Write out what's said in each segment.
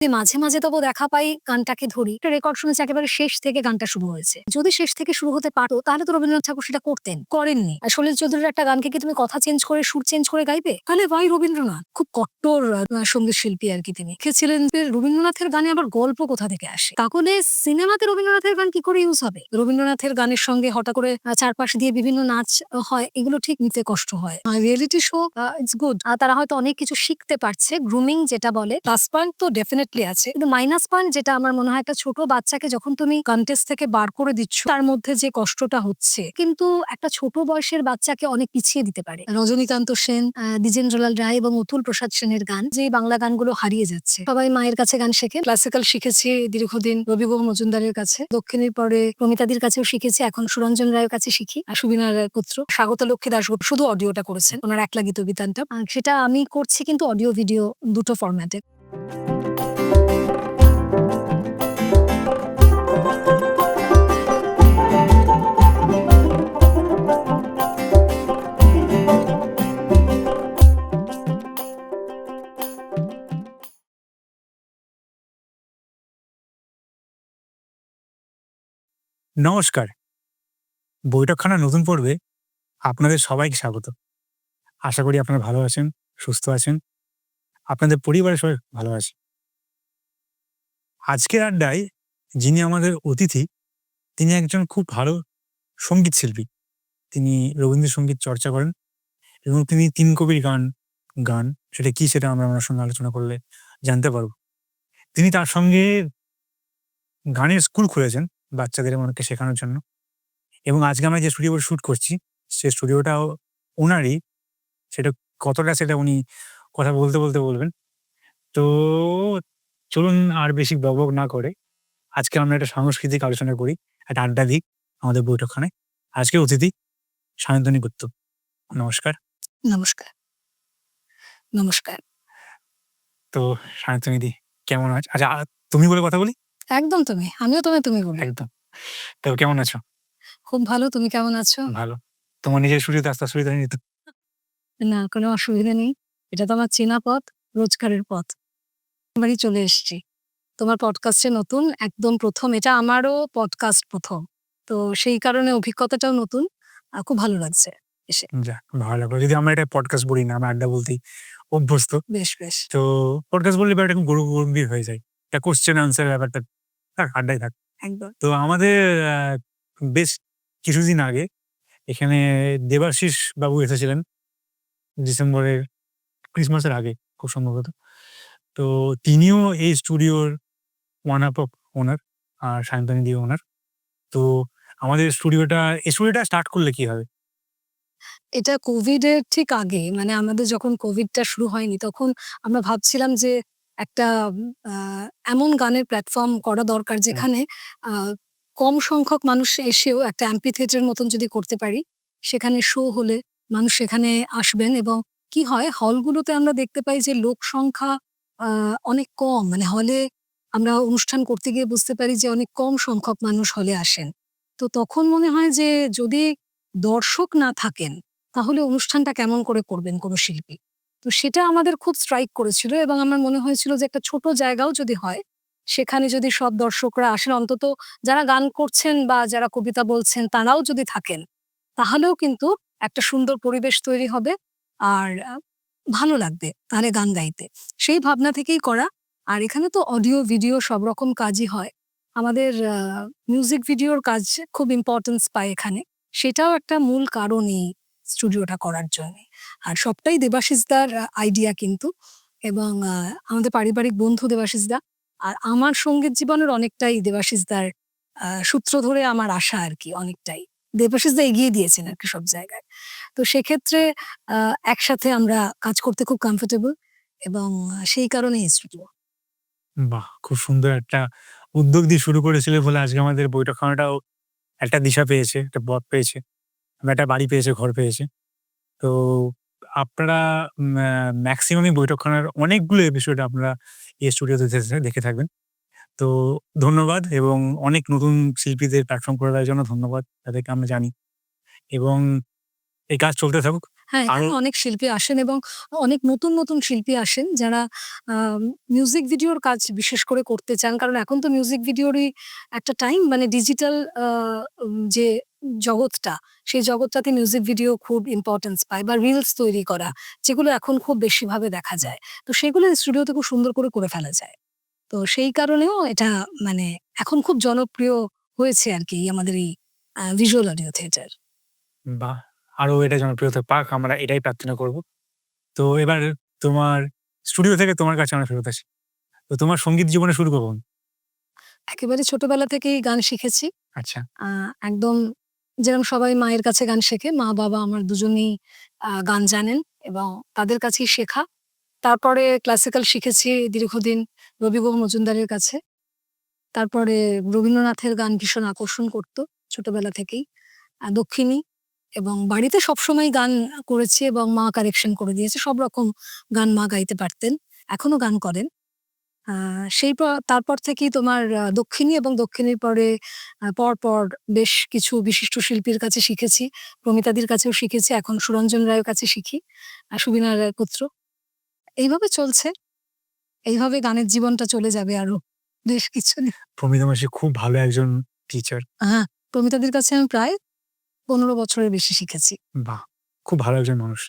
মাঝে, মাঝে তবু দেখা পাই গানটাকে ধরি। একটা রেকর্ড শুনেছি একেবারে শেষ থেকে গানটা শুরু হয়েছে। যদি শেষ থেকে শুরু হতে পারত তাহলে তো রবীন্দ্রনাথ ঠাকুর সেটা করতেন। করেননি। আর সলিল চৌধুরীর একটা গানকে কি তুমি কথা চেঞ্জ করে সুর চেঞ্জ করে গাইবে? তাহলে ভাই রবীন্দ্রনাথ খুব কট্টর সঙ্গীত শিল্পী আরকি তিনি। লিখেছিলেন যে রবীন্দ্রনাথের গানে আবার গল্প কোথা থেকে আসে? তাহলে সিনেমাতে রবীন্দ্রনাথের গান কি করে ইউজ হবে? রবীন্দ্রনাথের গানের সঙ্গে হঠাৎ করে চারপাশ দিয়ে বিভিন্ন নাচ হয় এগুলো ঠিক নিতে কষ্ট হয়। Reality show it's good. তারা হয়তো অনেক কিছু শিখতে পারছে। গ্রুমিং যেটা বলে প্লাস পয়েন্ট তো ডেফিনিটলি আছে। কিন্তু মাইনাস পয়েন্ট যেটা আমার মনে হয় একটা ছোট বাচ্চাকে যখন তুমি কন্টেস্ট থেকে বার করে দিচ্ছ তার মধ্যে যে কষ্টটা হচ্ছে কিন্তু একটা ছোট বয়সের বাচ্চাকে অনেক পিছিয়ে দিতে পারে। রজনীকান্ত সেন, দ্বিজেন্দ্রলাল রায় এবং অতুল প্রসাদ সেনের গান যে বাংলা গানগুলো হারিয়ে যাচ্ছে। সবাই মায়ের কাছে গান শেখে। ক্লাসিক্যাল শিখেছি দীর্ঘদিন রবিগুহ মজুমদারের কাছে। দক্ষিণের পরে প্রমিতাদির কাছেও শিখেছি। এখন সুরঞ্জন রায়ের কাছে শিখি। সুবিনা রায়ের পুত্র স্বাগত লক্ষ্মী দাশগুপ্ত শুধু অডিওটা করেছেন। ওনার একলা গীত বিতানটা সেটা আমি করছি কিন্তু অডিও ভিডিও দুটো ফরম্যাটে। নমস্কার। বৈঠকখানার নতুন পর্বে আপনাদের সবাইকে স্বাগত। আশা করি আপনারা ভালো আছেন, সুস্থ আছেন। আপনাদের পরিবারের সবাই ভালো আছে। আজকের আড্ডায় যিনি আমাদের অতিথি, তিনি একজন খুব ভালো সঙ্গীত শিল্পী। তিনি রবীন্দ্রসঙ্গীত চর্চা করেন এবং তিনি ৩ কবির গান সেটা কি সেটা আমরা ওনার সঙ্গে আলোচনা করলে জানতে পারব। তিনি তার সঙ্গে গানের স্কুল খুলেছেন বাচ্চাদের এবং অনেককে শেখানোর জন্য। এবং আজকে আমরা যে স্টুডিও শুট করছি, সে স্টুডিওটাও ওনারই। সেটা কতটা সেটা উনি কথা বলতে, বলতে বলবেন। তো চলুন আর বেশি বকবক না করে আজকে আমরা একটা সাংস্কৃতিক আলোচনা করি, একটা আড্ডা দিই আমাদের বৈঠকখানায়। আজকের অতিথি সায়ন্তনী গুপ্ত। নমস্কার। নমস্কার, নমস্কার। তো সায়ন্তনীদি কেমন আচ্ছা তুমি বলে কথা বলি? একদম তুমি। আমিও তুমি বলি। একদম। তো কেমন আছো? খুব ভালো। তুমি কেমন আছো? ভালো। তোমার নিজের স্টুডিওতে আসতে অসুবিধা হয়নি তো? না, কোনো অসুবিধা নেই। এটা তো আমার চেনা পথ, রোজগারের পথ। এবারই চলে এসছি। তোমার পডকাস্টে নতুন, একদম ১ম এটা আমারও পডকাস্ট ১ম। তো সেই কারণে অভিজ্ঞতাটাও নতুন। খুব ভালো লাগছে এসে। যাক ভালো লাগলো। যদি আমরা এটা পডকাস্ট বলি না, আমরা আড্ডা বলতেই অভ্যস্ত। বেশ, বেশ। তো পডকাস্ট বললে ব্যাপারটা খুব গম্ভীর হয়ে যায়। একটা কোয়েশ্চেন আনসার ব্যাপারটা থাক, আড্ডায় থাক। একদম। তো আমাদের আ বেশ কিছুদিন আগে এখানে দেবাশিস বাবু এসেছিলেন ডিসেম্বরের ক্রিসমাসের আগে খুব সম্ভবত। তো তিনিও এই স্টুডিওর ওয়ান আপ অফ ওনার, আর সায়ন্তনীদিও ওনার। তো আমাদের এই স্টুডিওটা স্টার্ট করলে কি হবে? এটা কোভিড এর ঠিক আগে মানে আমাদের যখন কোভিডটা শুরু হয়নি তখন আমরা ভাবছিলাম যে একটা আ এমন গানের প্ল্যাটফর্ম করা দরকার হুম। যেখানে আ কম সংখ্যক মানুষ এসেও একটা অ্যাম্পি থিয়েটারের মতন যদি করতে পারি, সেখানে শো হলে মানুষ সেখানে আসবেন এবং কি হয় হলগুলোতে আমরা দেখতে পাই যে লোক সংখ্যা আ অনেক কম। মানে হলে আমরা অনুষ্ঠান করতে গিয়ে বুঝতে পারি যে অনেক কম সংখ্যক মানুষ হলে আসেন। তো তখন মনে হয় যে যদি দর্শক না থাকেন তাহলে অনুষ্ঠানটা কেমন করে করবেন কোনো শিল্পী? তো সেটা আমাদের খুব স্ট্রাইক করেছিল এবং আমার মনে হয়েছিল যে একটা ছোট জায়গাও যদি হয়, সেখানে যদি সব দর্শকরা আসেন অন্তত যারা গান করছেন বা যারা কবিতা বলছেন তারাও যদি থাকেন, তাহলেও কিন্তু একটা সুন্দর পরিবেশ তৈরি হবে আর ভালো লাগবে তাহলে গান গাইতে। সেই ভাবনা থেকেই করা। আর এখানে তো অডিও, ভিডিও সব রকম কাজই হয়। আমাদের মিউজিক ভিডিওর কাজ খুব ইম্পোর্টেন্স পায় এখানে। সেটাও একটা মূল কারণ এই স্টুডিওটা করার জন্যে। আর সবটাই দেবাশিসদার আইডিয়া কিন্তু এবং আমাদের পারিবারিক বন্ধু দেবাশিসদা। আর আমার সঙ্গীত জীবনের অনেকটাই দেবাশিসদার সূত্র ধরে আমার আসা আরকি অনেকটাই। দেবাশিসদা এগিয়ে দিয়েছেন আরকি সব জায়গায়। তো সেক্ষেত্রে আ একসাথে আমরা কাজ করতে খুব কমফোর্টেবল এবং সেই কারণেই এই স্টুডিও। বাহ! খুব সুন্দর একটা উদ্যোগ দিয়ে শুরু করেছিলে বলে আজকে আমাদের বৈঠকখানাটাও একটা দিশা পেয়েছে, একটা পথ পেয়েছে, বা একটা বাড়ি পেয়েছে, ঘর পেয়েছে। তো আপনারা মেক্সিমামই বৈঠকখানার অনেকগুলো এপিসোড আপনারা এই স্টুডিওতে দেখে থাকবেন। তো ধন্যবাদ এবং অনেক নতুন শিল্পীদের প্ল্যাটফর্ম করে দেওয়ার জন্য ধন্যবাদ। তাদেরকে আমরা জানি এবং এই কাজ চলতে থাকুক। হ্যাঁ, আরো এখানে অনেক শিল্পী আসেন এবং অনেক নতুন, নতুন শিল্পী আসেন যারা মিউজিক ভিডিওর কাজ বিশেষ করে করতে চান। কারণ এখন তো মিউজিক ভিডিওরই একটা টাইম, মানে ডিজিটাল আ যে জগৎটা, সেই জগৎটাতে মিউজিক ভিডিও খুব ইম্পোর্টেন্স পায়, বা রিলস তৈরি করা, যেগুলো এখন খুব বেশিভাবে দেখা যায়। তো সেগুলো স্টুডিওতে খুব সুন্দর করে ফেলা যায়। তো সেই কারণেও এটা মানে এখন খুব জনপ্রিয় হয়েছে আরকি আমাদের এই ভিজুয়াল অডিও থিয়েটার। বাহ! আরো এটা জনপ্রিয়তা পাক, আমরা এটাই প্রার্থনা করব। তো এবার তোমার স্টুডিও থেকে তোমার কাছে আমরা ফেরত আসি। তো তোমার সঙ্গীত জীবনের শুরু কখন? একেবারে ছোটবেলা থেকেই গান শিখেছি। আচ্ছা, আ একদম যেরকম সবাই মায়ের কাছে গান শেখে, মা-বাবা আমার দুজনেই গান জানেন এবং তাদের কাছেই শেখা। তারপরে ক্লাসিক্যাল শিখেছি দীর্ঘদিন রবি গুহ মজুমদারের কাছে। তারপরে রবীন্দ্রনাথের গান ভীষণ আকর্ষণ করত ছোটবেলা থেকেই। দক্ষিণী, এবং বাড়িতে সবসময় গান করেছি এবং মা কারেকশন করে দিয়েছে। সব রকম গান মা গাইতে পারতেন। এখনো গান করেন। আ তারপর থেকেই তোমার দক্ষিণী, এবং দক্ষিণীর পরে পরপর বেশ কিছু বিশিষ্ট শিল্পীর কাছে শিখেছি। প্রমিতাদির কাছেও শিখেছি। এখন সুরঞ্জন রায়ের কাছে শিখি। সুবিনা রায়ের পুত্র। এইভাবে চলছে। এইভাবে গানের জীবনটা চলে যাবে আরো বেশ কিছুদিন। প্রমিতা মাসি খুব ভালো একজন টিচার। হ্যাঁ, প্রমিতাদির কাছে আমি প্রায় ১৫ বছরের বেশি শিখেছি। বাহ! খুব ভালো একজন মানুষ।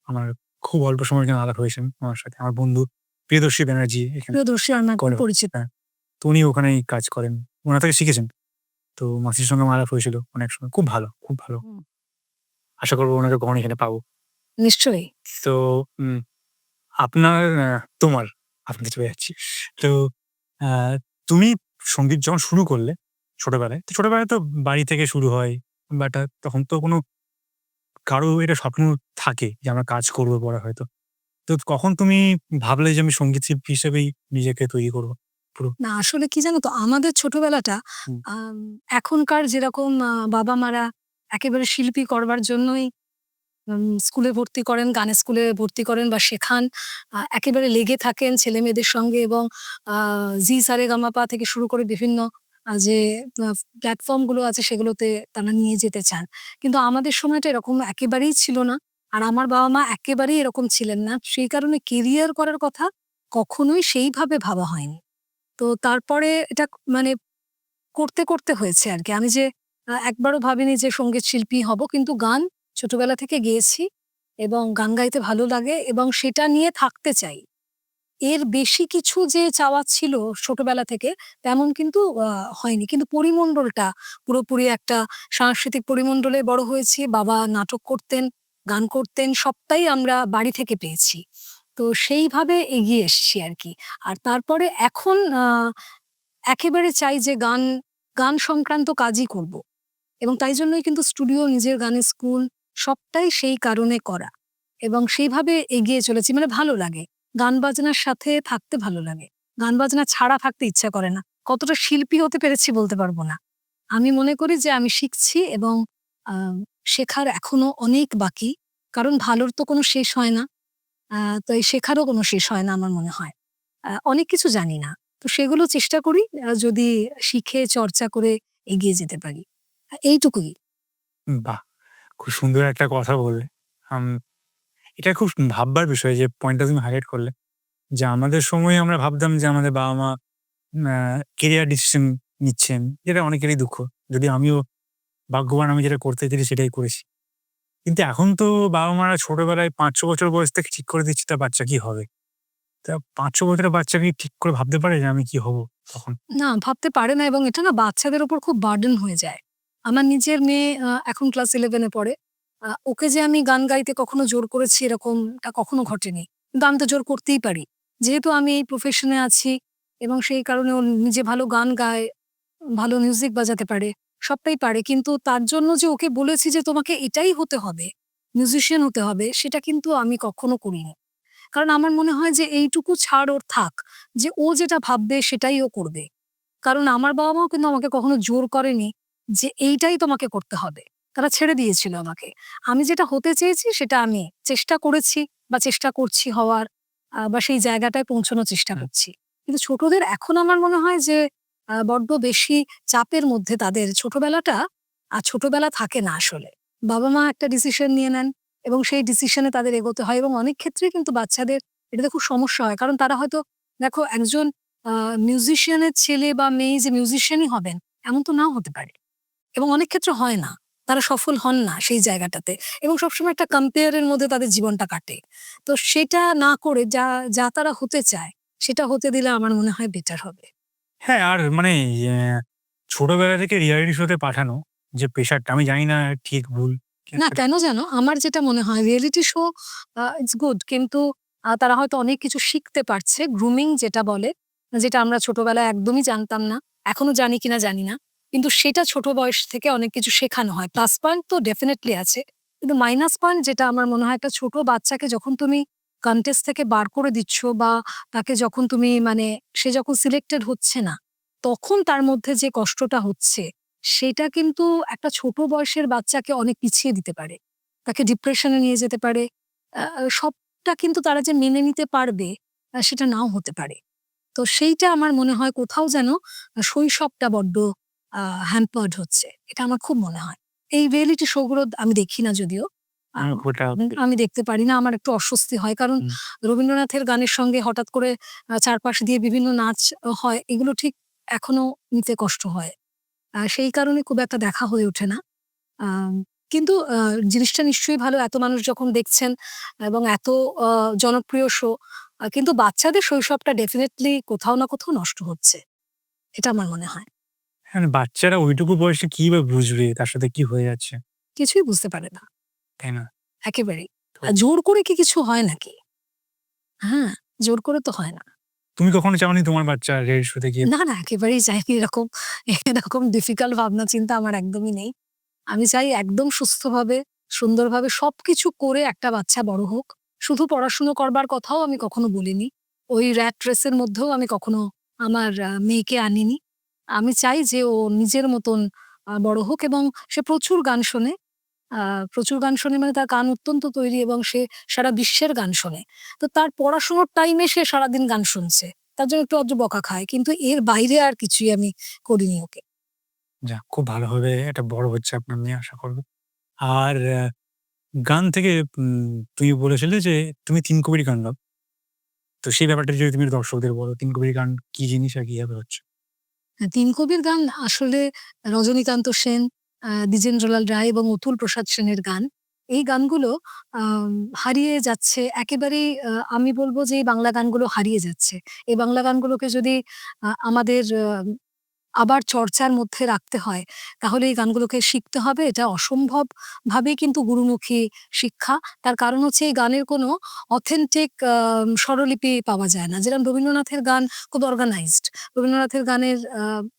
আমার খুব অল্প সময়ের জন্য আলাপ হয়েছেন উনার সাথে। আমার বন্ধু প্রিয়দর্শী ব্যানার্জি এখানে প্রিয়দর্শী আমার খুব করে পরিচিত। হ্যাঁ, তো উনি ওখানেই কাজ করেন। উনার থেকে শিখেছেন। তো মাসির সঙ্গে আমার আলাপ হয়েছিল অনেক সময়। খুব ভালো, খুব ভালো। হুম। আশা করব উনাকে কখনো এখানে পাবো। নিশ্চয়ই। তো উম আপনার তোমার আপনাকে চলে যাচ্ছি। তো আ তুমি সঙ্গীত যখন শুরু করলে ছোটবেলায়, তো ছোটবেলায় তো বাড়ি থেকে শুরু হয়। বাট তখন তো কোনো কারো এটা স্বপ্ন থাকে যে আমরা কাজ করব পরে হয়তো। তো কখন তুমি ভাবলে যে আমি সঙ্গীত শিল্পী হিসেবেই নিজেকে তৈরি করব পুরো? না, আসলে কি জানো তো? আমাদের ছোটবেলাটা হুম, আম এখনকার যেরকম বাবা-মারা একেবারে শিল্পী করবার জন্যই স্কুলে ভর্তি করেন, গানের স্কুলে ভর্তি করেন বা শেখান। একেবারে লেগে থাকেন ছেলেমেয়েদের সঙ্গে, এবং আ জি সারেগামাপা থেকে শুরু করে বিভিন্ন যে আ প্ল্যাটফর্ম গুলো আছে সেগুলোতে তারা নিয়ে যেতে চান। কিন্তু আমাদের সময়টা এরকম একেবারেই ছিল না। আর আমার বাবা-মা একেবারেই এরকম ছিলেন না। সেই কারণে কেরিয়ার করার কথা কখনোই সেইভাবে ভাবা হয়নি। তো তারপরে এটা মানে করতে হয়েছে আরকি। আমি যে একবারও ভাবিনি যে সঙ্গীত শিল্পী হব। কিন্তু গান ছোটবেলা থেকে গেয়েছি এবং গান গাইতে ভালো লাগে এবং সেটা নিয়ে থাকতে চাই। এর বেশি কিছু যে চাওয়া ছিল ছোটবেলা থেকে, তেমন কিন্তু হয়নি। কিন্তু পরিমণ্ডলটা পুরোপুরি একটা সাংস্কৃতিক পরিমণ্ডলে বড় হয়েছি। বাবা নাটক করতেন, গান করতেন, সবটাই আমরা বাড়ি থেকে পেয়েছি। তো সেইভাবে এগিয়ে এসছি আরকি। আর তারপরে এখন একেবারে চাই যে গান সংক্রান্ত কাজই করব। এবং তাই জন্যই কিন্তু স্টুডিও, নিজের গানের স্কুল, সবটাই সেই কারণে করা। এবং সেইভাবে এগিয়ে চলেছি। মানে ভালো লাগে। গান বাজনার সাথে থাকতে ভালো লাগে। গান বাজনা ছাড়া থাকতে ইচ্ছা করে না। কতটা শিল্পী হতে পেরেছি বলতে পারব না। আমি মনে করি যে আমি শিখছি এবং আ শেখার এখনো অনেক বাকি। কারণ ভালোর তো কোনো শেষ হয় না। আ তো এই শেখারও কোনো শেষ হয় না আমার মনে হয়। অনেক কিছু জানি না। তো সেগুলো চেষ্টা করি যদি শিখে চর্চা করে এগিয়ে যেতে পারি। এইটুকুই। বাহ! খুব সুন্দর একটা কথা বললে। আম এটা খুব ভাববার বিষয় যে পয়েন্টটা তুমি হাইলাইট করলে। যে আমাদের সময়ে আমরা ভাবতাম যে আমাদের বাবা-মা আ কেরিয়ার ডিসিশন নিচ্ছেন। যেটা অনেকেরই দুঃখ। যদিও আমিও ভাগ্যবান, আমি যেটা করতে চেয়েছি সেটাই করেছি। কিন্তু এখন তো বাবা-মারা ছোটবেলায় ৫-৬ বছর বয়স থেকে ঠিক করে দিচ্ছে তার বাচ্চা কি হবে। তা ৫-৬ বছরের বাচ্চা কি ঠিক করে ভাবতে পারে যে আমি কি হব তখন? না, ভাবতে পারে না এবং এটা না বাচ্চাদের উপর খুব বার্ডেন হয়ে যায়। আমার নিজের মেয়ে এখন ক্লাস 11 এ পড়ে। ওকে যে আমি গান গাইতে কখনো জোর করেছি এরকমটা কখনো ঘটেনি। কিন্তু আমি তো জোর করতেই পারি। যেহেতু আমি এই প্রফেশন এ আছি এবং সেই কারণে ও নিজে ভালো গান গায়, ভালো মিউজিক বাজাতে পারে, সবটাই পারে। কিন্তু তার জন্য যে ওকে বলেছি যে তোমাকে এটাই হতে হবে, মিউজিশিয়ান হতে হবে, সেটা কিন্তু আমি কখনো করিনি। কারণ আমার মনে হয় যে এইটুকু ছাড় ওর থাক। যে ও যেটা ভাববে সেটাই ও করবে। কারণ আমার বাবা-মাও কিন্তু আমাকে কখনো জোর করেনি যে এইটাই তোমাকে করতে হবে। তারা ছেড়ে দিয়েছিল আমাকে। আমি যেটা হতে চেয়েছি সেটা আমি চেষ্টা করেছি বা চেষ্টা করছি হওয়ার, বা সেই জায়গাটায় পৌঁছানোর চেষ্টা হুম, করছি। কিন্তু ছোটদের এখন আমার মনে হয় যে বড্ড বেশি চাপের মধ্যে তাদের ছোটবেলাটা, ছোটবেলা থাকে না আসলে। বাবা-মা একটা ডিসিশন নিয়ে নেন, এবং সেই ডিসিশনে তাদের এগোতে হয় এবং অনেক ক্ষেত্রে কিন্তু বাচ্চাদের এটাতে খুব সমস্যা হয়। কারণ তারা হয়তো দেখো একজন মিউজিশিয়ানের ছেলে বা মেয়ে যে মিউজিশিয়ানই হবেন এমন তো নাও হতে পারে। এবং অনেক ক্ষেত্রে হয় না। তারা সফল হন না সেই জায়গাটাতে এবং সবসময় একটা কম্পেয়ার এর মধ্যে তাদের জীবনটা কাটে। তো সেটা না করে যা তারা হতে চায় সেটা হতে দিলে আমার মনে হয় বেটার হবে। হ্যাঁ, আর মানে ছোটবেলা থেকে রিয়ালিটি শোতে পাঠানো যে প্রেশারটা আমি জানি না ঠিক ভুল। না সেটা কেন জানো? আমার যেটা মনে হয় রিয়েলিটি শো ইটস গুড কিন্তু তারা হয়তো অনেক কিছু শিখতে পারছে। গ্রুমিং যেটা বলে, যেটা আমরা ছোটবেলায় একদমই জানতাম না। এখনো জানি কিনা জানি না। কিন্তু সেটা ছোট বয়স থেকে অনেক কিছু শেখানো হয়। প্লাস পয়েন্ট তো ডেফিনিটলি আছে। কিন্তু মাইনাস পয়েন্ট যেটা আমার মনে হয় একটা ছোট বাচ্চাকে যখন তুমি কনটেস্ট থেকে বার করে দিচ্ছ বা তাকে যখন তুমি মানে সে যখন সিলেক্টেড হচ্ছে না, তখন তার মধ্যে যে কষ্টটা হচ্ছে সেটা কিন্তু একটা ছোট বয়সের বাচ্চাকে অনেক পিছিয়ে দিতে পারে। তাকে ডিপ্রেশন এ নিয়ে যেতে পারে। সবটা কিন্তু তারা যে মেনে নিতে পারবে সেটা নাও হতে পারে। তো সেইটা আমার মনে হয় কোথাও যেন শৈশবটা বড্ড আ হ্যাম্পার্ড হচ্ছে। এটা আমার খুব মনে হয়। এই রিয়েলিটি শো গুলো আমি দেখি না যদিও। আম ওটা আমি দেখতে পারি না। আমার একটু অস্বস্তি হয়। কারণ হুম, রবীন্দ্রনাথের গানের সঙ্গে হঠাৎ করে চারপাশ দিয়ে বিভিন্ন নাচ হয়। এগুলো ঠিক এখনো নিতে কষ্ট হয়। সেই কারণে খুব একটা দেখা হয়ে ওঠে না। আম কিন্তু জিনিসটা নিশ্চয়ই ভালো। এত মানুষ যখন দেখছেন এবং এত আ জনপ্রিয় শো কিন্তু বাচ্চাদের শৈশবটা ডেফিনিটলি কোথাও না কোথাও নষ্ট হচ্ছে। এটা আমার মনে হয়। হ্যাঁ, বাচ্চারা ওইটুকু বয়সে কি বা বুঝবে তার সাথে কি হয়ে যাচ্ছে, কিছুই বুঝতে পারে না। তাই না? একেবারেই। তো জোর করে কি কিছু হয় নাকি? হ্যাঁ, জোর করে তো হয় না। তুমি কখনো চাওনি তোমার বাচ্চা রিয়েলিটি শোতে গিয়ে? না, না একেবারেই চাইনি এরকম ডিফিকাল্ট ভাবনা চিন্তা আমার একদমই নেই। আমি চাই একদম সুস্থভাবে, সুন্দরভাবে সবকিছু করে একটা বাচ্চা বড় হোক। শুধু পড়াশুনো করবার কথাও আমি কখনো বলিনি। ওই র‍্যাট রেস এর মধ্যেও আমি কখনো আমার মেয়েকে আনিনি। আমি চাই যে ও নিজের মতন বড় হোক এবং সে প্রচুর গান শোনে। আ প্রচুর গান শোনে মানে তার কান অত্যন্ত তৈরি এবং সে সারা বিশ্বের গান শোনে। তো তার পড়াশোনার টাইমে সে সারাদিন গান শুনছে। তার জন্য একটু আধটু বকা খায়। কিন্তু এর বাইরে আর কিছুই আমি করিনি ওকে। যাক, খুব ভালোভাবে এটা বড় হচ্ছে আপনার মেয়ে আশা করব। আর গান থেকে তুমি বলেছিলে যে তুমি ৩ কবির গান গাও। তো সেই ব্যাপারটা যদি তুমি দর্শকদের বলো ৩ কবির গান কি জিনিস আর কিভাবে হচ্ছে? হ্যাঁ, 'তিন কবির' গান আসলে রজনীকান্ত সেন, দ্বিজেন্দ্রলাল রায় এবং অতুল প্রসাদ সেনের গান। এই গানগুলো আম হারিয়ে যাচ্ছে একেবারেই আমি বলব যে এই বাংলা গানগুলো হারিয়ে যাচ্ছে। এই বাংলা গানগুলোকে যদি আমাদের আবার চর্চার মধ্যে রাখতে হয়, তাহলে এই গানগুলোকে শিখতে হবে। এটা অসম্ভবভাবেই কিন্তু গুরুমুখী শিক্ষা। তার কারণ হচ্ছে এই গানের কোনো অথেন্টিক স্বরলিপি পাওয়া যায় না। যেরকম রবীন্দ্রনাথের গান খুব অর্গানাইজড। রবীন্দ্রনাথের গানের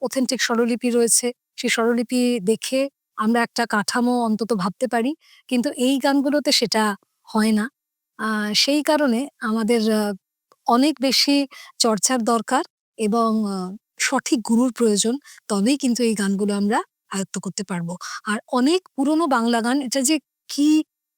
অথেন্টিক স্বরলিপি রয়েছে। সেই স্বরলিপি দেখে আমরা একটা কাঠামো অন্তত ভাবতে পারি। কিন্তু এই গানগুলোতে সেটা হয় না। আ সেই কারণে আমাদের অনেক বেশি চর্চার দরকার এবং সঠিক গুরুর প্রয়োজন। তবেই কিন্তু এই গানগুলো আমরা আয়ত্ত করতে পারবো। আর অনেক পুরনো বাংলা গান এটা যে কি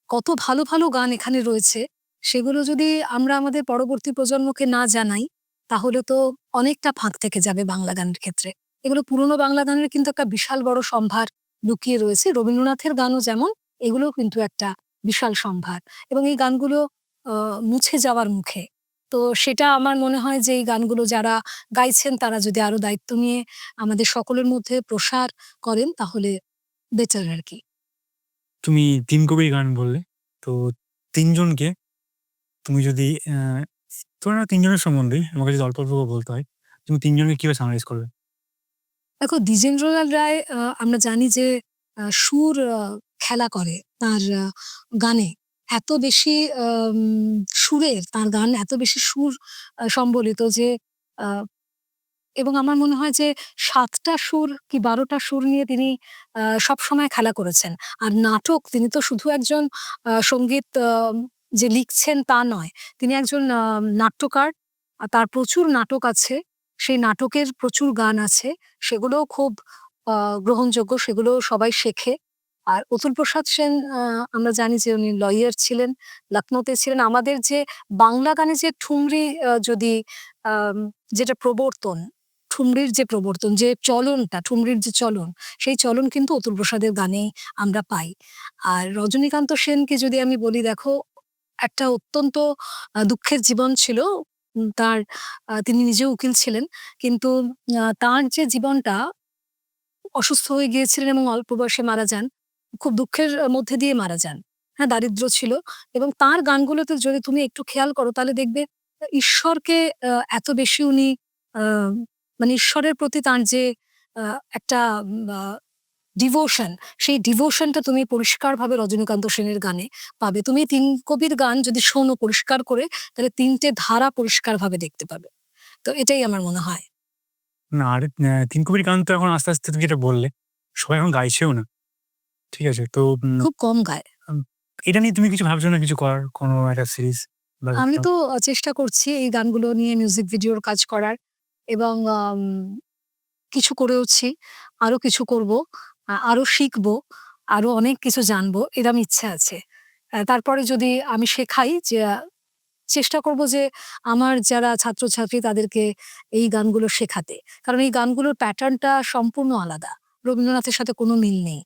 কত ভালো, ভালো গান এখানে রয়েছে, সেগুলো যদি আমরা আমাদের পরবর্তী প্রজন্মকে না জানাই, তাহলে তো অনেকটা ফাঁক থেকে যাবে বাংলা গানের ক্ষেত্রে। এগুলো পুরনো বাংলা গানের কিন্তু একটা বিশাল বড় সম্ভার লুকিয়ে রয়েছে। রবীন্দ্রনাথের গানও যেমন, এগুলোও কিন্তু একটা বিশাল সম্ভার এবং এই গানগুলো আ মুছে যাওয়ার মুখে। তো সেটা আমার মনে হয় যে এই গানগুলো যারা গাইছেন তারা যদি আরো দায়িত্ব নিয়ে আমাদের সকলের মধ্যে প্রসার করেন তাহলে বেটার আরকি। তুমি ৩ কবির গান বললে। তো ৩ জনকে তুমি যদি ধরে নাও ৩ জনের সম্বন্ধেই আমাকে যদি অল্প, অল্প করে বলতে হয়, তুমি ৩ জনকে কিভাবে সামারাইজ করবে? দেখো দ্বিজেন্দ্রলাল রায় আমরা জানি যে সুর খেলা করে তার গানে। এত বেশি সুরের তার গান এত বেশি সুর সম্বলিত যে আ এবং আমার মনে হয় যে ৭ টা সুর কি ১২ টা সুর নিয়ে তিনি সবসময় খেলা করেছেন। আর নাটক তিনি তো শুধু একজন সংগীত যে লিখছেন তা নয়। তিনি একজন নাট্যকার। তার প্রচুর নাটক আছে। সেই নাটকের প্রচুর গান আছে। সেগুলোও খুব আ গ্রহণযোগ্য। সেগুলোও সবাই শেখে। আর অতুল প্রসাদ সেন আমরা জানি যে উনি লইয়ার ছিলেন, লখনৌতে ছিলেন। আমাদের যে বাংলা গানে যে ঠুমরি যদি আম যেটা প্রবর্তন ঠুমরির যে প্রবর্তন, যে চলনটা, ঠুমরির যে চলন, সেই চলন কিন্তু অতুল প্রসাদের গানেই আমরা পাই। আর রজনীকান্ত সেনকে যদি আমি বলি, দেখো, একটা অত্যন্ত দুঃখের জীবন ছিল। তার তিনি নিজেও উকিল ছিলেন। কিন্তু তার যে জীবনটা, অসুস্থ হয়ে গিয়েছিলেন এবং অল্প বয়সে মারা যান। খুব দুঃখের মধ্যে দিয়ে মারা যান। হ্যাঁ, দারিদ্র্য ছিল এবং তার গানগুলোতে যদি তুমি একটু খেয়াল করো তাহলে দেখবে ঈশ্বরকে এত বেশি উনি আ মানে ঈশ্বরের প্রতি তার যে আ একটা আ ডিভোশন, সেই ডিভোশনটা তুমি পরিষ্কারভাবে রজনীকান্ত সেনের গানে পাবে। তুমি ৩ কবির গান যদি শোনো পরিষ্কার করে, তাহলে ৩ টে ধারা পরিষ্কারভাবে দেখতে পাবে। তো এটাই আমার মনে হয়। না আর 'তিন কবির' গান তো এখন আস্তে, আস্তে তুমি যেটা বললে, সবাই এখন গাইছেও না। ঠিক আছে? তো খুব কম গায়। আম এটা নিয়ে তুমি কিছু ভাবছো না কিছু করার? কোনো একটা সিরিজ বা আমি তো চেষ্টা করছি এই গানগুলো নিয়ে মিউজিক ভিডিওর কাজ করার এবং কিছু করেওছি। আরো কিছু করব। আরো শিখবো। আরো অনেক কিছু জানবো। এরম ইচ্ছা আছে। তারপরে যদি আমি শেখাই যে চেষ্টা করব যে আমার যারা ছাত্রছাত্রী তাদেরকে এই গানগুলো শেখাতে। কারণ এই গানগুলোর প্যাটার্নটা সম্পূর্ণ আলাদা। রবীন্দ্রনাথের সাথে কোনো মিল নেই।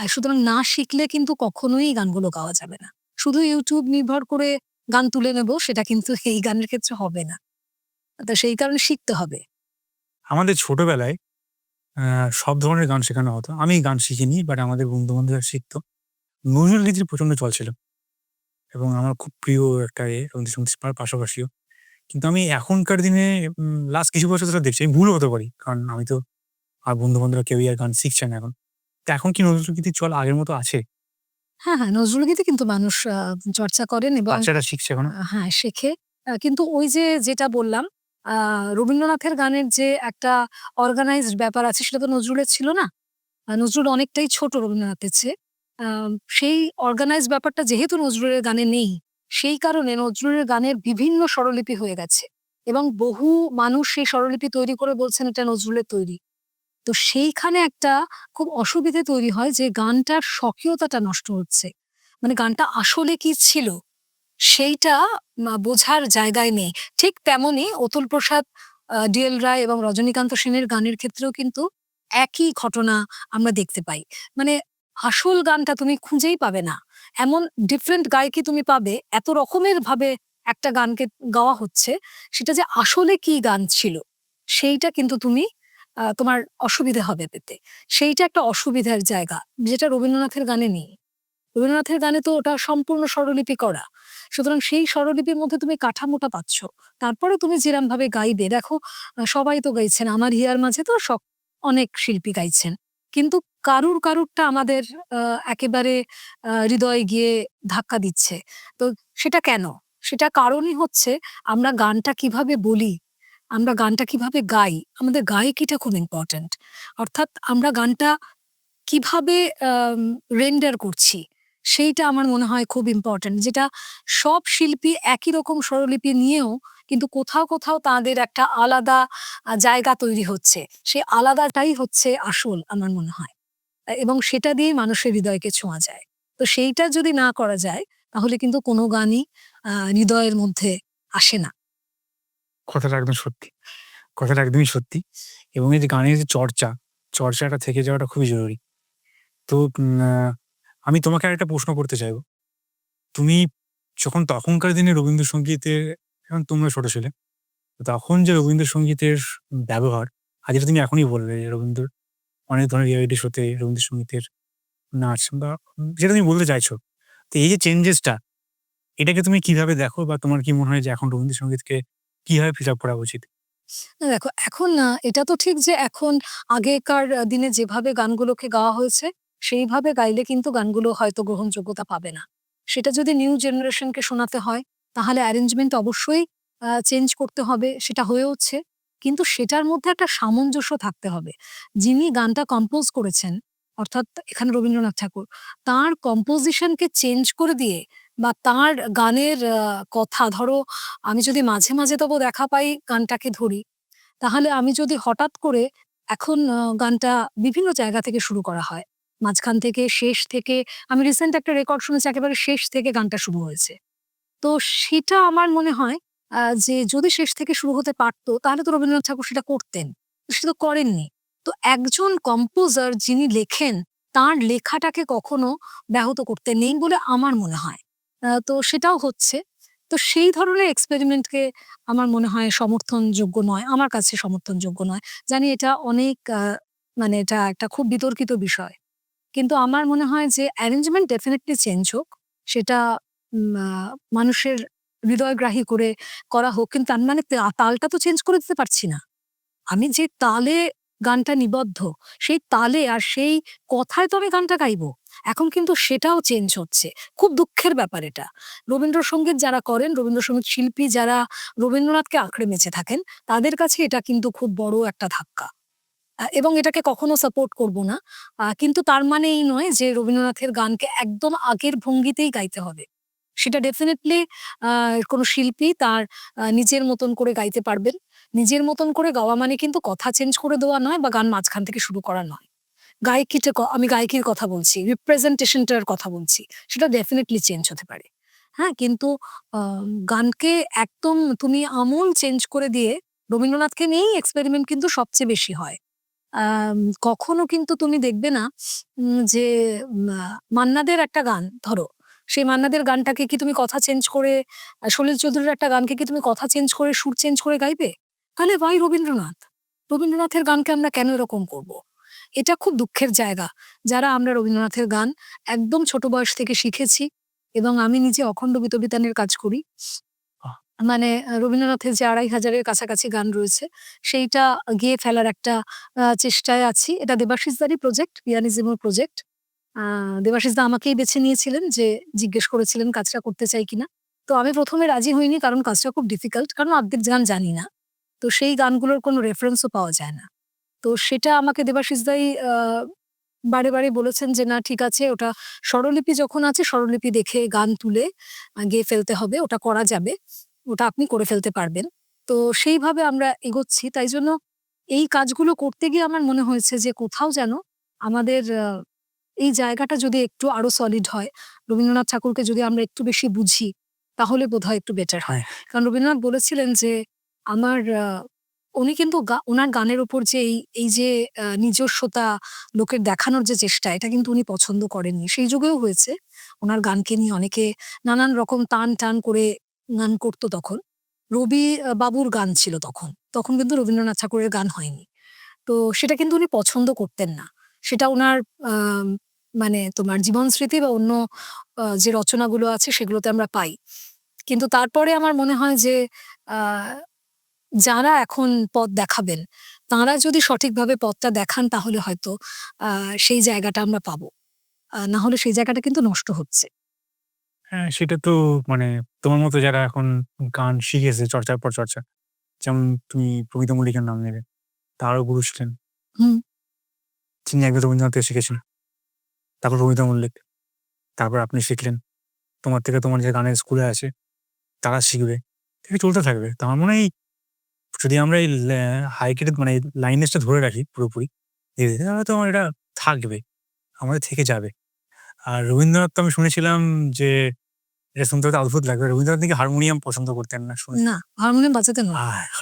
সুতরাং না শিখলে কিন্তু কখনোই এই গানগুলো গাওয়া যাবে না। শুধু YouTube নির্ভর করে গান তুলে নেব সেটা কিন্তু এই গানের ক্ষেত্রে হবে না। তো সেই কারণে শিখতে হবে। আমাদের ছোটবেলায় আ সব ধরনের গান শেখানো হতো। আমি গান শিখিনি বাট আমাদের বন্ধু-বান্ধবরা শিখতো। নজরুল গীতির প্রচন্ড চল ছিল এবং আমার খুব প্রিয় একটা রবীন্দ্রসঙ্গীত পাশাপাশিও। কিন্তু আমি এখনকার দিনে লাস্ট কিছু বছর ধরে দেখছি। আমি ভুলও হতে পারি। কারণ আমি তো আর বন্ধু-বান্ধবরা কেউই আর গান শিখছে না এখন। তো এখন কি নজরুল গীতির চল আগের মতো আছে? হ্যাঁ, হ্যাঁ, নজরুল গীতি কিন্তু মানুষ চর্চা করেন এবং বাচ্চারা শিখছে এখনো? হ্যাঁ, শেখে। কিন্তু ওই যে যেটা বললাম, আ রবীন্দ্রনাথের গানের যে একটা অর্গানাইজড ব্যাপার আছে সেটা তো নজরুলের ছিল না। নজরুল অনেকটাই ছোট রবীন্দ্রনাথের চেয়ে। সেই অর্গানাইজড ব্যাপারটা যেহেতু নজরুলের গানে নেই, সেই কারণে নজরুলের গানের বিভিন্ন স্বরলিপি হয়ে গেছে এবং বহু মানুষ সেই স্বরলিপি তৈরি করে বলছেন এটা নজরুলের তৈরি। তো সেইখানে একটা খুব অসুবিধে তৈরি হয় যে গানটার স্বকীয়তাটা নষ্ট হচ্ছে। মানে গানটা আসলে কি ছিল সেইটা বোঝার জায়গায় নেই। ঠিক তেমনি অতুল প্রসাদ, ডি.এল. রায় এবং রজনীকান্ত সেনের গানের ক্ষেত্রেও কিন্তু একই ঘটনা আমরা দেখতে পাই। মানে আসল গানটা তুমি খুঁজেই পাবে না। এমন ডিফারেন্ট গায়কী তুমি পাবে, এত রকমের ভাবে একটা গানকে গাওয়া হচ্ছে, সেটা যে আসলে কি গান ছিল, সেইটা কিন্তু তুমি তোমার অসুবিধে হবে পেতে। সেইটা একটা অসুবিধার জায়গা, যেটা রবীন্দ্রনাথের গানে নেই। রবীন্দ্রনাথের গানে তো ওটা সম্পূর্ণ স্বরলিপি করা। সুতরাং সেই স্বরলিপির মধ্যে তুমি কাঠামোটা পাচ্ছ। তারপরে তুমি যেরমভাবে গাইবে, দেখো, সবাই তো গাইছেন। আমার হিয়ার মাঝে তো অনেক শিল্পী গাইছেন। কিন্তু কারুরটা আমাদের আ একেবারে হৃদয়ে গিয়ে ধাক্কা দিচ্ছে। তো সেটা কেন? সেটা কারণই হচ্ছে আমরা গানটা কিভাবে বলি, আমরা গানটা কিভাবে গাই, আমাদের গায়িকিটা খুব ইম্পোর্টেন্ট। অর্থাৎ আমরা গানটা কিভাবে আম রেন্ডার করছি, সেইটা আমার মনে হয় খুব ইম্পোর্টেন্ট। যেটা সব শিল্পী একই রকম স্বরলিপি নিয়েও কিন্তু কোথাও, কোথাও তাদের একটা আলাদা জায়গা তৈরি হচ্ছে। সেই আলাদাটাই হচ্ছে আসল আমার মনে হয়। এবং সেটা দিয়েই মানুষের হৃদয়কে ছোঁয়া যায়। তো সেইটা যদি না করা যায়, তাহলে কিন্তু কোনো গানই হৃদয়ের মধ্যে আসে না। কথাটা একদম সত্যি। কথাটা একদমই সত্যি। এবং এই যে গানের যে চর্চাটা থেকে যাওয়াটা খুবই জরুরি। তো আমি তোমাকে আরেকটা প্রশ্ন করতে চাইবো। তুমি যখন তখনকার দিনে রবীন্দ্রসঙ্গীতের যখন তোমরা ছোট ছিলে, তখন যে রবীন্দ্রসঙ্গীতের ব্যবহার, আর যেটা তুমি এখনই বললে যে অনেক ধরনের রিয়েলিটি শোতে রবীন্দ্রসঙ্গীতের নাচ বা যেটা তুমি বলতে চাইছো। তো এই যে চেঞ্জেসটা, এটাকে তুমি কিভাবে দেখো বা তোমার কি মনে হয় যে এখন রবীন্দ্রসঙ্গীতকে কিভাবে ফিল আপ করা উচিত? না, দেখো, এখন এটা তো ঠিক যে এখন আগেকার দিনে যেভাবে গানগুলোকে গাওয়া হয়েছে, সেইভাবে গাইলে কিন্তু গানগুলো হয়তো গ্রহণযোগ্যতা পাবে না। সেটা যদি নিউ জেনারেশনকে শোনাতে হয়, তাহলে অ্যারেঞ্জমেন্ট অবশ্যই চেঞ্জ করতে হবে। সেটা হয়েওছে। কিন্তু সেটার মধ্যে একটা সামঞ্জস্য থাকতে হবে। যিনি গানটা কম্পোজ করেছেন, অর্থাৎ এখানে রবীন্দ্রনাথ ঠাকুর, তার কম্পোজিশনকে চেঞ্জ করে দিয়ে বা তার গানের কথা, ধরো, আমি যদি মাঝে, মাঝে তবু দেখা পাই গানটাকে ধরি, তাহলে আমি যদি হঠাৎ করে এখন গানটা বিভিন্ন জায়গা থেকে শুরু করা হয়। মাঝখান থেকে, শেষ থেকে, আমি রিসেন্ট একটা রেকর্ড শুনেছি একেবারে শেষ থেকে গানটা শুরু হয়েছে। তো সেটা আমার মনে হয় যে যদি শেষ থেকে শুরু হতে পারত তাহলে তো রবীন্দ্রনাথ ঠাকুর সেটা করতেন। সে তো করেননি। তো একজন কম্পোজার যিনি লেখেন, তার লেখাটাকে কখনো ব্যাহত করতে নেই বলে আমার মনে হয়। তো সেটাও হচ্ছে। তো সেই ধরনের এক্সপেরিমেন্টকে আমার মনে হয় সমর্থনযোগ্য নয়। আমার কাছে সমর্থনযোগ্য নয়। জানি এটা অনেক মানে এটা একটা খুব বিতর্কিত বিষয়। কিন্তু আমার মনে হয় যে অ্যারেঞ্জমেন্ট ডেফিনিটলি চেঞ্জ হোক। সেটা মানুষের হৃদয়গ্রাহী করে করা হোক। কিন্তু তার মানে তালটা তো চেঞ্জ করে দিতে পারছি না। আমি যে তালে গানটা নিবদ্ধ, সেই তালে আর সেই কথায় তো আমি গানটা গাইবো। এখন কিন্তু সেটাও চেঞ্জ হচ্ছে। খুব দুঃখের ব্যাপার এটা। রবীন্দ্রসঙ্গীত যারা করেন, রবীন্দ্রসঙ্গীত শিল্পী যারা রবীন্দ্রনাথকে আঁকড়ে বেঁচে থাকেন, তাদের কাছে এটা কিন্তু খুব বড় একটা ধাক্কা। এবং এটাকে কখনো সাপোর্ট করব না। কিন্তু তার মানে এই নয় যে রবীন্দ্রনাথের গানকে একদম আগের ভঙ্গিতেই গাইতে হবে। সেটা ডেফিনিটলি আ কোনো শিল্পী তার নিজের মতন করে গাইতে পারবেন। নিজের মতন করে গাওয়া মানে কিন্তু কথা চেঞ্জ করে দেওয়া নয় বা গান মাঝখান থেকে শুরু করা নয়। আমি গায়কির কথা বলছি, রিপ্রেজেন্টেশন টার কথা বলছি। সেটা ডেফিনিটলি চেঞ্জ হতে পারে। হ্যাঁ? কিন্তু আ গানকে একদম তুমি আমূল চেঞ্জ করে দিয়ে রবীন্দ্রনাথকে নিয়েই এক্সপেরিমেন্ট কিন্তু সবচেয়ে বেশি হয়। আম কখনো কিন্তু তুমি দেখবে না যে মান্না দের একটা গান ধরো, সেই মান্না দের গানটাকে কি তুমি কথা চেঞ্জ করে সলিল চৌধুরীর একটা গানকে কি তুমি কথা চেঞ্জ করে সুর চেঞ্জ করে গাইবে? তাহলে why রবীন্দ্রনাথ? রবীন্দ্রনাথের গানকে আমরা কেন এরকম করব? এটা খুব দুঃখের জায়গা। যারা আমরা রবীন্দ্রনাথের গান একদম ছোট বয়স থেকে শিখেছি এবং আমি নিজে অখণ্ড গীতবিতানের কাজ করি। আহ মানে রবীন্দ্রনাথের যে ২,৫০০ এর কাছাকাছি গান রয়েছে, সেইটা গেয়ে ফেলার একটা চেষ্টায় আছি। এটা দেবাশিসদারই প্রজেক্ট, পিয়ানিজমো প্রজেক্ট। আ দেবাশিসদা আমাকেই বেছে নিয়েছিলেন যে জিজ্ঞেস করেছিলেন কাজটা করতে চাই কিনা। তো আমি ১ম এ রাজি হইনি কারণ কাজটা খুব ডিফিকাল্ট। কারণ অর্ধেক গান জানি না। তো সেই গানগুলোর কোনো রেফারেন্স ও পাওয়া যায় না। তো সেটা আমাকে দেবাশিসদাই বারে, বারে বলেছেন যে, "না ঠিক আছে ওটা স্বরলিপি যখন আছে স্বরলিপি দেখে গান তুলে গেয়ে ফেলতে হবে। ওটা করা যাবে। ওটা আপনি করে ফেলতে পারবেন।" তো সেইভাবে আমরা এগোচ্ছি। তাই জন্য এই কাজগুলো করতে গিয়ে আমার মনে হয়েছে যে কোথাও যেন আমাদের এই জায়গাটা যদি একটু আরো সলিড হয়, রবীন্দ্রনাথ ঠাকুরকে যদি আমরা একটু বেশি বুঝি, তাহলে বোধহয় একটু বেটার হয়। হ্যাঁ, কারণ রবীন্দ্রনাথ বলেছিলেন যে, আমার উনি কিন্তু উনার গানের উপর যে এই যে নিজস্বতা লোকের দেখানোর যে চেষ্টা, এটা কিন্তু উনি পছন্দ করেননি। সেই যুগেও হয়েছে। উনার গানকে নিয়ে অনেকে নানান রকম টান করে গান করত তখন। রবি বাবুর গান ছিল তখন। তখন কিন্তু রবীন্দ্রনাথ ঠাকুরের গান হয়নি। তো সেটা কিন্তু উনি পছন্দ করতেন না। সেটা উনার আম মানে তোমার জীবন স্মৃতি বা অন্য যে রচনাগুলো আছে সেগুলোতে আমরা পাই। কিন্তু তারপরে আমার মনে হয় যে আ যারা এখন পথ দেখাবেন, তাঁরা যদি সঠিকভাবে পথটা দেখান তাহলে হয়তো আ সেই জায়গাটা আমরা পাবো। না হলে সেই জায়গাটা কিন্তু নষ্ট হচ্ছে। হ্যাঁ, সেটা তো মানে তোমার মতো যারা এখন গান শিখেছে চর্চার পর চর্চা, যেমন তুমি প্রমিতা মল্লিকের নাম নিলে, তারও গুরু ছিলেন। হুম, তিনি একজন রবীন্দ্রনাথ থেকে শিখেছেন। তারপর প্রমিতা মল্লিক, তারপর আপনি শিখলেন। তোমার থেকে তোমার যে গানের স্কুলে আছে তারা শিখবে। এটা চলতে থাকবে। তো আমার মনে হয় যদি আমরা এই হাইকিং মানে লাইনেজটা ধরে রাখি পুরোপুরি ধীরে, ধীরে তাহলে তো আমার এটা থাকবে। আমাদের থেকে যাবে। আর রবীন্দ্রনাথ তো আমি শুনেছিলাম যে এটা শুনতে হয়তো অদ্ভুত লাগবে। রবীন্দ্রনাথ নাকি হারমোনিয়াম পছন্দ করতেন না শুনেছি। না হারমোনিয়াম বাজাতেন না।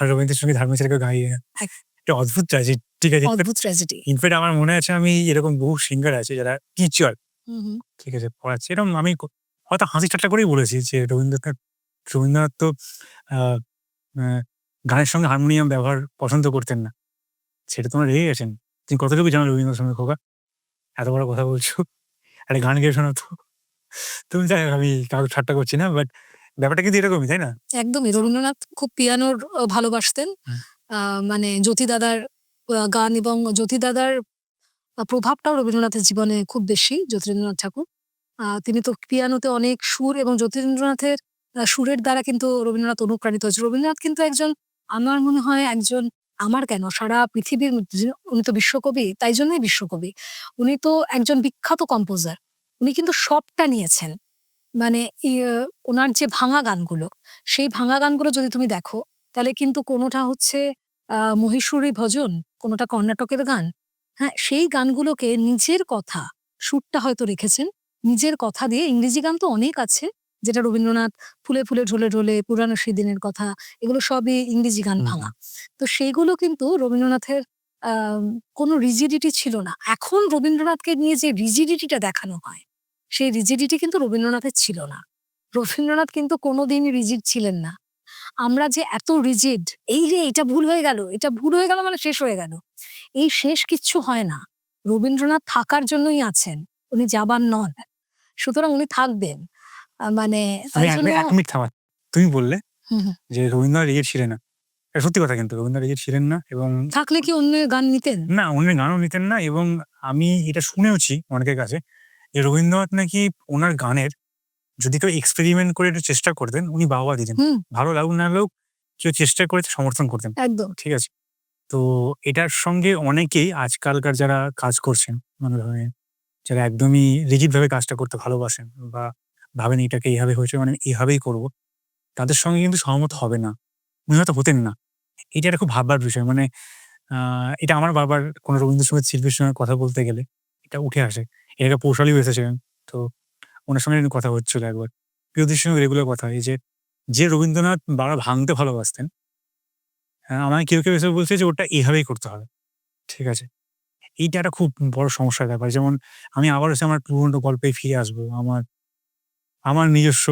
রবীন্দ্রের সঙ্গীত হারমোনিয়াম ছাড়া কেউ গাইয়ে না। এক এটা অদ্ভুত ট্র্যাজেডি। ঠিক আছে? অদ্ভুত ট্র্যাজেডি। ইনফেক্ট আমার মনে আছে আমি এরকম বহু সিঙ্গার আছে যারা টিচার, হুম, হুম। ঠিক আছে? পড়াচ্ছে। এরকম আমি হয়তো হাসি ঠাট্টা করেই বলেছি যে রবীন্দ্রনাথ তো আ আ গানের সঙ্গে হারমোনিয়াম ব্যবহার পছন্দ করতেন না। সেটা তোমরা রেগে গেছেন। তুমি কতটুকু জানো রবীন্দ্রনাথ সম্পর্কে খোকা? এত বড় কথা বলছো। একটা গান গেয়ে শোনাও তো। তুমি যাই হোক আমি কারো ঠাট্টা করছি না। বাট ব্যাপারটা কিন্তু এরকমই, তাই না? একদমই রবীন্দ্রনাথ খুব পিয়ানোর ভালোবাসতেন। হুম, মানে জ্যোতি দাদার গান এবং জ্যোতি দাদার প্রভাবটাও রবীন্দ্রনাথের জীবনে খুব বেশি, জ্যোতিরিন্দ্রনাথ ঠাকুর। তিনি তো পিয়ানোতে অনেক সুর এবং জ্যোতিরিন্দ্রনাথের সুরের দ্বারা কিন্তু রবীন্দ্রনাথ অনুপ্রাণিত হয়েছে। রবীন্দ্রনাথ কিন্তু একজন আমার মনে হয় একজন আমার কেন সারা পৃথিবীর উনি তো বিশ্বকবি, তাই জন্যই বিশ্বকবি। উনি তো একজন বিখ্যাত কম্পোজার। উনি কিন্তু সবটা নিয়েছেন। মানে উনার যে ভাঙা গানগুলো, সেই ভাঙা গানগুলো যদি তুমি দেখো, তাহলে কিন্তু কোনোটা হচ্ছে মহীশূরী ভজন, কোনোটা কর্ণাটকের গান। হ্যাঁ? সেই গানগুলোকে নিজের কথা, সুরটা হয়তো রেখেছেন। নিজের কথা দিয়ে ইংরেজি গান তো অনেক আছে, যেটা রবীন্দ্রনাথ ফুলে, ফুলে ঢলে, ঢলে পুরানো সেদিনের কথা, এগুলো সবই ইংরেজি গান হুম, ভাঙা। হুম। তো সেইগুলো কিন্তু রবীন্দ্রনাথের আম কোনো রিজিডিটি ছিল না। এখন রবীন্দ্রনাথকে নিয়ে যে রিজিডিটিটা দেখানো হয়, সেই রিজিডিটি কিন্তু রবীন্দ্রনাথের ছিল না। রবীন্দ্রনাথ কিন্তু কোনোদিনই রিজিড ছিলেন না। আমরা যে এত রিজিড, এই যে এটা ভুল হয়ে গেল, এটা ভুল হয়ে গেল মানে শেষ হয়ে গেল। এই শেষ কিচ্ছু হয় না। রবীন্দ্রনাথ থাকার জন্যই আছেন। উনি যাবার নন। সুতরাং উনি থাকবেন। মানে আমি তাই জন্য ১ মিনিট থামা। তুমি বললে হুম, হুম। যে রবীন্দ্রনাথ রিজিড ছিলেন না। এটা সত্যি কথা কিন্তু রবীন্দ্রনাথ রিজিড ছিলেন না এবং থাকলে কি অন্যের গান নিতেন? না উনি গানও নিতেন না এবং আমি এটা শুনেওছি অনেকের কাছে যে রবীন্দ্রনাথ নাকি উনার গানের যদি কেউ এক্সপেরিমেন্ট করে একটু চেষ্টা করতেন, উনি বাহবা দিতেন। হুম, ভালো লাগুক না লাগুক কেউ চেষ্টা করেছে সমর্থন করতেন। একদম। ঠিক আছে? তো এটার সঙ্গে অনেকেই আজকালকার যারা কাজ করছেন, মানে ধরেন যারা একদমই রিজিড ভাবে কাজটা করতে ভালোবাসেন বা ভাবেন এটাকে এভাবে হয়েছে মানে এভাবেই করব। তাদের সঙ্গে কিন্তু সহমত হবে না। উনি হয়তো হতেন না। এটা একটা খুব ভাববার বিষয়। মানে আ এটা আমার বারবার কোনো রবীন্দ্রসঙ্গীত শিল্পীর সঙ্গে কথা বলতে গেলে এটা উঠে আসে। এর আগে পৌশালিও এসেছিলেন। তো উনার সঙ্গে কিন্তু কথা হচ্ছিল একবার। প্রিয়তির সঙ্গে রেগুলার কথা হয় যে রবীন্দ্রনাথ ভাঙতে ভালোবাসতেন, আমায় কেউ এসে বলছে যে ওটা এভাবেই করতে হবে। ঠিক আছে? এইটা একটা খুব বড় সমস্যার ব্যাপার। যেমন আমি আবার হচ্ছে আমার পুরোনো গল্পে ফিরে আসবো। আমার নিজস্ব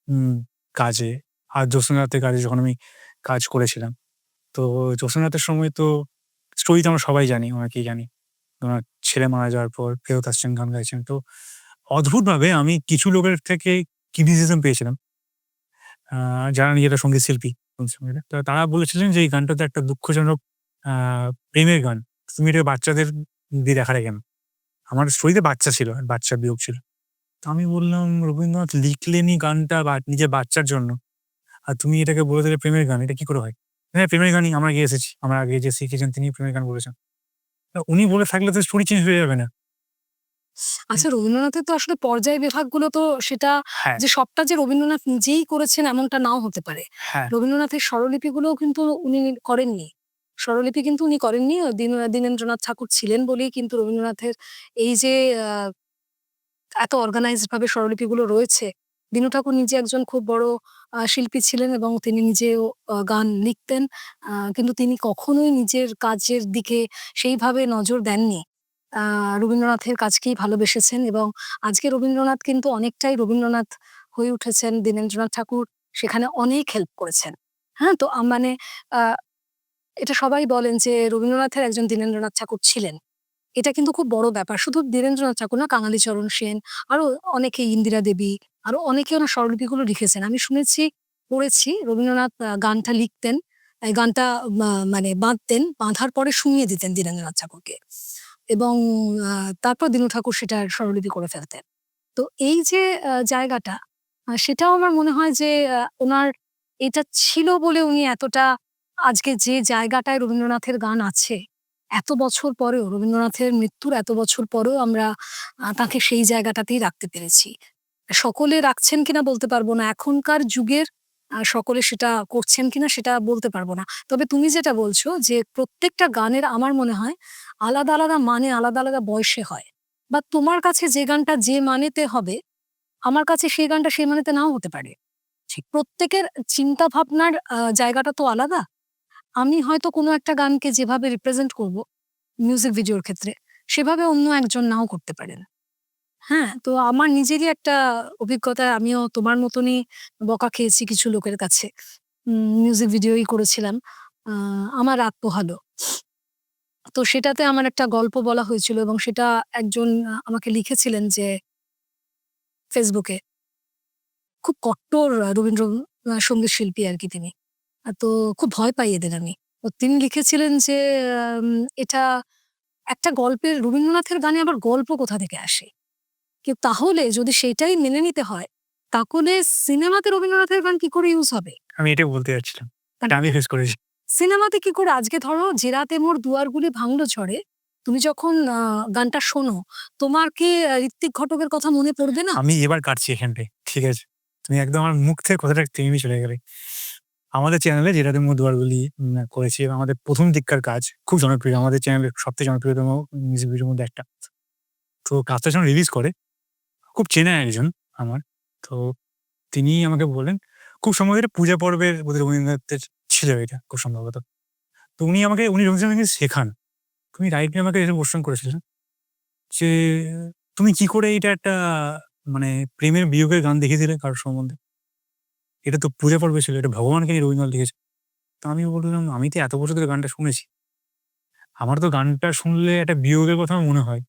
উম কাজে আর জ্যোৎস্নারাতের কাজে যখন আমি কাজ করেছিলাম। তো জ্যোৎস্নারাতের সময় তো স্টোরি তো আমরা সবাই জানি, অনেকেই জানি। উনার ছেলে মারা যাওয়ার পর ফেরত আসছেন, গান গাইছেন। তো অদ্ভুতভাবে আমি কিছু লোকের থেকে criticism পেয়েছিলাম। আ যারা নিজেরা সঙ্গীত শিল্পী, তো তারা বলেছিলেন যে এই গানটাতে একটা দুঃখজনক আ প্রেমের গান। তুমি এটা বাচ্চাদের দিয়ে দেখালে কেন? আমার স্টোরিতে বাচ্চা ছিল, বাচ্চার বিয়োগ ছিল। তো আমি বললাম, "রবীন্দ্রনাথ লিখলেনই গানটা নিজের বাচ্চার জন্য। আর তুমি এটাকে বলে দিলে প্রেমের গান। এটা কি করে হয়?" হ্যাঁ, প্রেমের গানই আমরা গেয়ে এসেছি। আমার আগে যে শিখেছেন তিনিই প্রেমের গান বলেছেন। উনি বলে থাকলে তো স্টোরি চেঞ্জ হয়ে যাবে না? হুম, আচ্ছা, রবীন্দ্রনাথের তো আসলে পর্যায় বিভাগগুলো তো সেটা হ্যাঁ, যে সবটা যে রবীন্দ্রনাথ নিজেই করেছেন এমনটা নাও হতে পারে। হ্যাঁ, রবীন্দ্রনাথের স্বরলিপিগুলোও কিন্তু উনি করেননি। স্বরলিপি কিন্তু উনি করেননি। দীনেন্দ্রনাথ ঠাকুর ছিলেন বলেই কিন্তু রবীন্দ্রনাথের এই যে আ এত অর্গানাইজড ভাবে স্বরলিপিগুলো রয়েছে। দীনু ঠাকুর নিজে একজন খুব বড় শিল্পী ছিলেন এবং তিনি নিজেও গান লিখতেন। কিন্তু তিনি কখনোই নিজের কাজের দিকে সেইভাবে নজর দেননি। আ রবীন্দ্রনাথের কাজকেই ভালোবেসেছেন এবং আজকে রবীন্দ্রনাথ কিন্তু অনেকটাই রবীন্দ্রনাথ হয়ে উঠেছেন। দীনেন্দ্রনাথ ঠাকুর সেখানে অনেক হেল্প করেছেন। হ্যাঁ? তো মানে আ এটা সবাই বলেন যে রবীন্দ্রনাথের একজন দীনেন্দ্রনাথ ঠাকুর ছিলেন। এটা কিন্তু খুব বড় ব্যাপার। শুধু ধীরেন্দ্রনাথ ঠাকুর না, কাঙালিচরণ সেন, আরো অনেকেই, ইন্দিরা দেবী, আরো অনেকে ওনার স্বরলিপিগুলো লিখেছেন। আমি শুনেছি, পড়েছি রবীন্দ্রনাথ গানটা লিখতেন। এই গানটা মানে বাঁধতেন। বাঁধার পরে শুনিয়ে দিতেন ধীরেন্দ্রনাথ ঠাকুরকে। এবং আ তারপর দীনু ঠাকুর সেটার স্বরলিপি করে ফেলতেন। তো এই যে জায়গাটা, সেটাও আমার মনে হয় যে উনার এটা ছিল বলে উনি এতটা আজকে যে জায়গাটায় রবীন্দ্রনাথের গান আছে, এত বছর পরেও, রবীন্দ্রনাথের মৃত্যুর এত বছর পরেও আমরা তাকে সেই জায়গাটাতেই রাখতে পেরেছি। সকলে রাখছেন কিনা বলতে পারব না। এখনকার যুগের সকলে সেটা করছেন কিনা সেটা বলতে পারব না। তবে তুমি যেটা বলছো যে প্রত্যেকটা গানের আমার মনে হয় আলাদা, আলাদা মানে আলাদা, আলাদা বয়সে হয়। বা তোমার কাছে যে গানটা যে মানেতে হবে, আমার কাছে সেই গানটা সেই মানেতে নাও হতে পারে। প্রত্যেকের চিন্তা ভাবনার জায়গাটা তো আলাদা। আমি হয়তো কোনো একটা গানকে যেভাবে রিপ্রেজেন্ট করব মিউজিক ভিডিওর ক্ষেত্রে, সেভাবে অন্য একজন নাও করতে পারেন। হ্যাঁ? তো আমার নিজেরই একটা অভিজ্ঞতা, আমিও তোমার মতনই বকা খেয়েছি কিছু লোকের কাছে। মিউজিক ভিডিওই করেছিলাম। আ আমার রাত পোহালো। তো সেটাতে আমার একটা গল্প বলা হয়েছিল এবং সেটা একজন আমাকে লিখেছিলেন যে ফেসবুকে। খুব কট্টর রবীন্দ্র সঙ্গীত শিল্পী আরকি তিনি। তো খুব ভয় পাই এদের আমি। তো তিনি লিখেছিলেন যে আম এটা একটা গল্পের, রবীন্দ্রনাথের গানে আবার গল্প কোথা থেকে আসে? তাহলে যদি সেটাই মেনে নিতে হয়, তাহলে সিনেমাতে রবীন্দ্রনাথের গান কি করে ইউজ হবে? আমি এটাই বলতে যাচ্ছিলাম। এটা তাই আমি না? ফেস করেছি। সিনেমাতে কি করে, আজকে ধরো 'যে রাতে মোর দুয়ারগুলি ভাঙল ঝড়ে', তুমি যখন গানটা শোনো, তোমার কি ঋত্বিক ঘটকের কথা মনে পড়বে না? আমি এবার কাটছি এখানটায়। ঠিক আছে? তুমি একদম আমার মুখ থেকে কথাটা টেনে চলে গেলে। আমাদের চ্যানেলে যেটাতে দুয়ারগুলি করেছি এবং আমাদের ১ম দিককার কাজ খুব জনপ্রিয়। আমাদের চ্যানেলের সবথেকে জনপ্রিয়তম মিউজিক ভিডিওর মধ্যে একটা। তো কাজটা যখন রিলিজ করে, খুব চেনা একজন আমার। তো তিনি আমাকে বললেন, খুব সম্ভবত এটা পূজা পর্বের বোধহয় রবীন্দ্রনাথের ছিল এটা খুব সম্ভবত। তো উনি রবীন্দ্রনাথকে শেখান। তুমি রাইটলি আমাকে এসে কোশ্চেন করেছিলে যে তুমি কি করে এটা একটা মানে প্রেমের বিয়োগের গান দেখিয়েছিলে কারোর সম্বন্ধে? এটা তো পূজা পর্বে ছিল, এটা ভগবানকে নিয়ে রবীন্দ্রনাথ লিখেছে। তো আমি বললাম, আমি তো এত বছর ধরে গানটা শুনেছি। আমার তো গানটা শুনলে একটা বিয়োগের কথা আমার মনে হয়।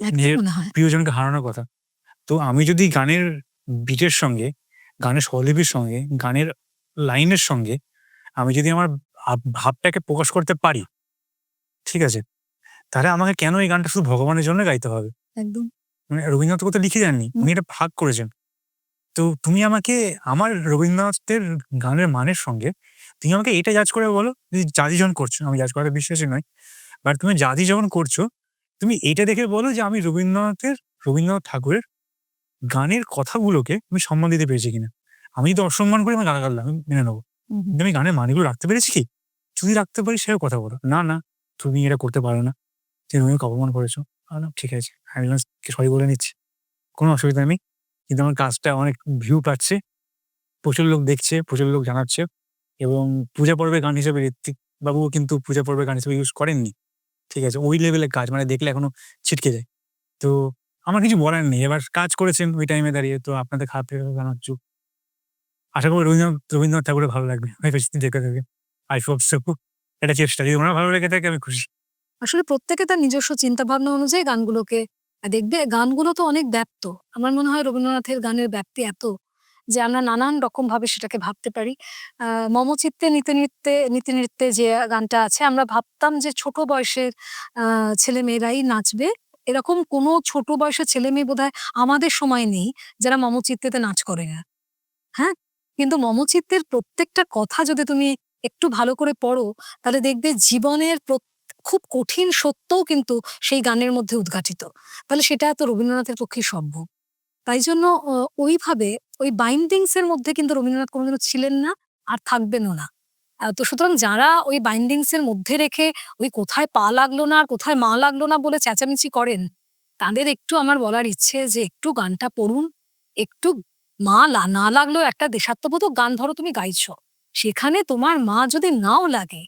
একদম নিজের মনে হয়। প্রিয়জনকে হারানোর কথা। তো আমি যদি গানের বিটের সঙ্গে, গানের স্বরলিপির সঙ্গে, গানের লাইনের সঙ্গে আমি যদি আমার ভাবটাকে প্রকাশ করতে পারি, ঠিক আছে? তাহলে আমাকে কেন এই গানটা শুধু ভগবানের জন্য গাইতে হবে? একদম। মানে রবীন্দ্রনাথ তো লিখে যাননি। হুম। উনি এটা ভাগ করেছেন। তো তুমি আমাকে আমার রবীন্দ্রনাথের গানের মানের সঙ্গে তুমি আমাকে এটা জাজ করে বলো, যে জাজি যখন করছো, আমি জাজ করাতে বিশ্বাসী নই। বাট তুমি জাজি যখন করছো, তুমি এইটা দেখে বলো যে আমি রবীন্দ্রনাথ ঠাকুরের গানের কথাগুলোকে আমি সম্মান দিতে পেরেছি কিনা। আমি যদি অসম্মান করি আমার গালাগাল দাও, আমি মেনে নেবো। হুম, হুম। কিন্তু আমি গানের মানেগুলো রাখতে পেরেছি কি? যদি রাখতে পারি সেও কথা বলো। না, না তুমি এটা করতে পারো না। তুমি আমাকে অপমান করেছো। আমি বললাম, ঠিক আছে। আমি সরি বলে নিচ্ছি। কোনো অসুবিধা নেই। কিন্তু আমার কাজটা অনেক ভিউ পাচ্ছে। প্রচুর লোক দেখছে, প্রচুর লোক জানাচ্ছে এবং পূজা পর্বের গান হিসেবে ঋত্বিক বাবুও কিন্তু পূজা পর্বের গান হিসেবে ইউজ করেননি। ঠিক আছে? ওই লেভেলের কাজ মানে দেখলে এখনো ছিটকে যায়। তো আমার কিছু বলার নেই। এবার কাজ করেছেন ওই টাইমে দাঁড়িয়ে, তো আপনাদের খারাপ লেগে আমার চুপ। আশা করি রবীন্দ্রনাথ ঠাকুরের ভালো লাগবে। আমি বেশি দিন দেখে থাকি। I hope so. এটা চেষ্টা। যদি উনার ভালো লেগে থাকে আমি খুশি। আসলে প্রত্যেকে তার নিজস্ব চিন্তাভাবনা অনুযায়ী গানগুলোকে দেখবে। গানগুলো তো অনেক ব্যাপ্ত। আমার মনে হয় রবীন্দ্রনাথের গানের ব্যাপ্তি এত যে আমরা নানান রকমভাবে সেটাকে ভাবতে পারি। আ 'মম চিত্তে নিতে নৃত্যে' যে গানটা আছে, আমরা ভাবতাম যে ছোট বয়সের আ ছেলেমেয়েরাই নাচবে। এরকম কোনো ছোট বয়সের ছেলেমেয়ে বোধহয় আমাদের সময় নেই যারা 'মম চিত্তেতে' নাচ করে না। হ্যাঁ? কিন্তু 'মম চিত্তের' প্রত্যেকটা কথা যদি তুমি একটু ভালো করে পড়ো, তাহলে দেখবে জীবনের খুব কঠিন সত্যও কিন্তু সেই গানের মধ্যে উদ্ঘাটিত। তাহলে সেটা তো রবীন্দ্রনাথের পক্ষেই সম্ভব। তাই জন্য ওইভাবে ওই বাইন্ডিংস এর মধ্যে কিন্তু রবীন্দ্রনাথ কোনদিনও ছিলেন না, আর থাকবেনও না। তো সুতরাং যারা ওই বাইন্ডিংস এর মধ্যে রেখে ওই কোথায় পা লাগলো না আর কোথায় মা লাগলো না বলে চেঁচামেচি করেন, তাদের একটু আমার বলার ইচ্ছে যে একটু গানটা পড়ুন। একটু না লাগলেও একটা দেশাত্মবোধক গান ধরো তুমি গাইছো। সেখানে তোমার মা যদি নাও লাগে,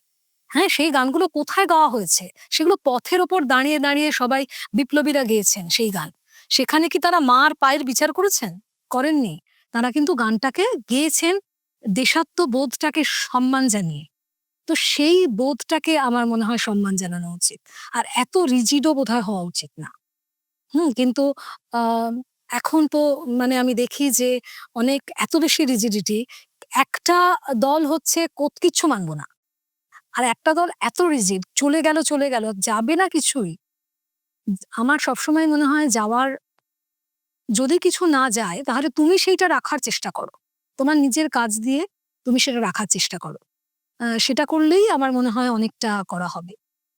হ্যাঁ? সেই গানগুলো কোথায় গাওয়া হয়েছে? সেগুলো পথের ওপর দাঁড়িয়ে সবাই বিপ্লবীরা গেয়েছেন সেই গান। সেখানে কি তারা মার পায়ের বিচার করেছেন? করেননি। তারা কিন্তু গানটাকে গেয়েছেন দেশাত্মবোধটাকে সম্মান জানিয়ে। তো সেই বোধটাকে আমার মনে হয় সম্মান জানানো উচিত। আর এত রিজিডও বোধহয় হওয়া উচিত না। কিন্তু আ এখন তো মানে আমি দেখি যে অনেক এত বেশি রিজিডিটি, একটা দল হচ্ছে কিচ্ছু মানব না। আর একটা দল এত রিজিড, চলে গেল, যাবে না কিছুই। আমার সবসময় মনে হয় যাওয়ার যদি কিছু না যায় তাহলে তুমি সেইটা রাখার চেষ্টা করো। তোমার নিজের কাজ দিয়ে তুমি সেটা রাখার চেষ্টা করো। সেটা করলেই আমার মনে হয় অনেকটা করা হবে।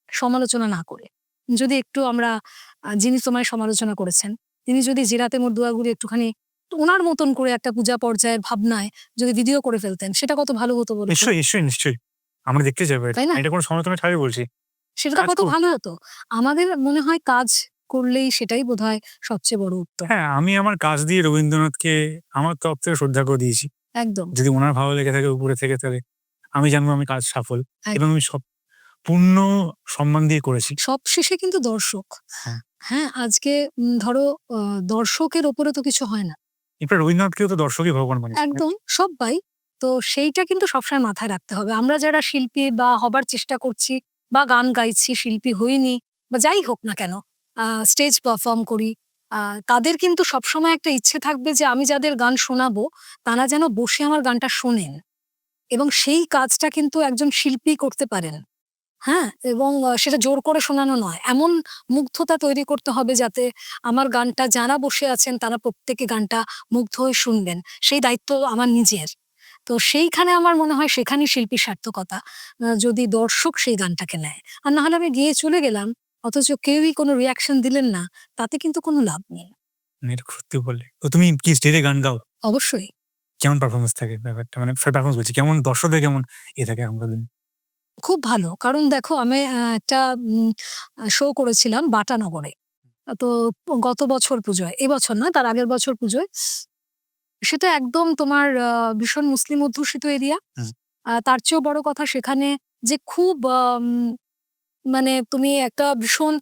সমালোচনা না করে। যদি একটু আমরা যিনি তোমায় সমালোচনা করেছেন, তিনি যদি 'জিরাতে মোর দুয়াগুলি' একটুখানি উনার মতন করে একটা পূজা পর্যায়ের ভাবনায় যদি ভিডিও করে ফেলতেন, সেটা কত ভালো হতো বলো তো? নিশ্চয়ই, নিশ্চয়ই, নিশ্চয়ই। আমরা দেখতে যাবো এটা। তাই না? আমি এটা কোনো সমালোচনা ছাড়াই বলছি। সেটা কাজ কত করুন। ভালো হতো। আমাদের মনে হয় কাজ করলেই সেটাই বোধহয় সবচেয়ে বড় উত্তর। হ্যাঁ, আমি আমার কাজ দিয়ে রবীন্দ্রনাথকে আমার তরফ থেকে শ্রদ্ধা করে দিয়েছি। একদম, যদি উনার ভালো লেগে থাকে উপরে থেকে, তাহলে আমি জানবো আমি কাজ সফল এবং একদম। আমি পূর্ণ সম্মান দিয়ে করেছি। সবশেষে কিন্তু দর্শক। হ্যাঁ, হ্যাঁ, আজকে ধরো আ দর্শকের উপরে তো কিছু হয় না। এরপর রবীন্দ্রনাথকেও তো দর্শকই ভগবান বানিয়েছে। একদম, সব্বাই। তো সেইটা কিন্তু সবসময় মাথায় রাখতে হবে। আমরা যারা শিল্পী বা হবার চেষ্টা করছি বা গান গাইছি, শিল্পী হইনি বা যাই হোক না কেন, স্টেজ পারফর্ম করি, আ তাদের কিন্তু সবসময় একটা ইচ্ছে থাকবে যে আমি যাদের গান শোনাবো, তারা যেন বসে আমার গানটা শোনেন এবং সেই কাজটা কিন্তু একজন শিল্পী করতে পারেন। হ্যাঁ? এবং সেটা জোর করে শোনানো নয়। এমন মুগ্ধতা তৈরি করতে হবে যাতে আমার গানটা যারা বসে আছেন তারা প্রত্যেকে গানটা মুগ্ধ হয়ে শুনবেন। সেই দায়িত্ব আমার নিজের। তো সেইখানে আমার মনে হয় সেখানেই শিল্পীর সার্থকতা। যদি দর্শক সেই গানটাকে নেয়। আর না হলে আমি গেয়ে চলে গেলাম, অথচ কেউই কোনো রিঅ্যাকশন দিলেন না, তাতে কিন্তু কোনো লাভ নেই। এটা সত্যি বললে। তো তুমি কি স্টেজে গান গাও? অবশ্যই। কেমন পারফরম্যান্স থাকে ব্যাপারটা? মানে পারফরম্যান্স বলছি, কেমন দর্শকদের কেমন থাকে এখনকার দিনে? খুব ভালো। কারণ দেখো আমি একটা শো করেছিলাম বাটানগরে। তো গত বছর পুজোয়, এবছর নয় তার আগের বছর পুজোয়। সেটা একদম তোমার ভীষণ মুসলিম অধ্যুষিত এরিয়া। হুম। তার চেয়েও বড় কথা সেখানে যে খুব মানে তুমি একটা ভীষণ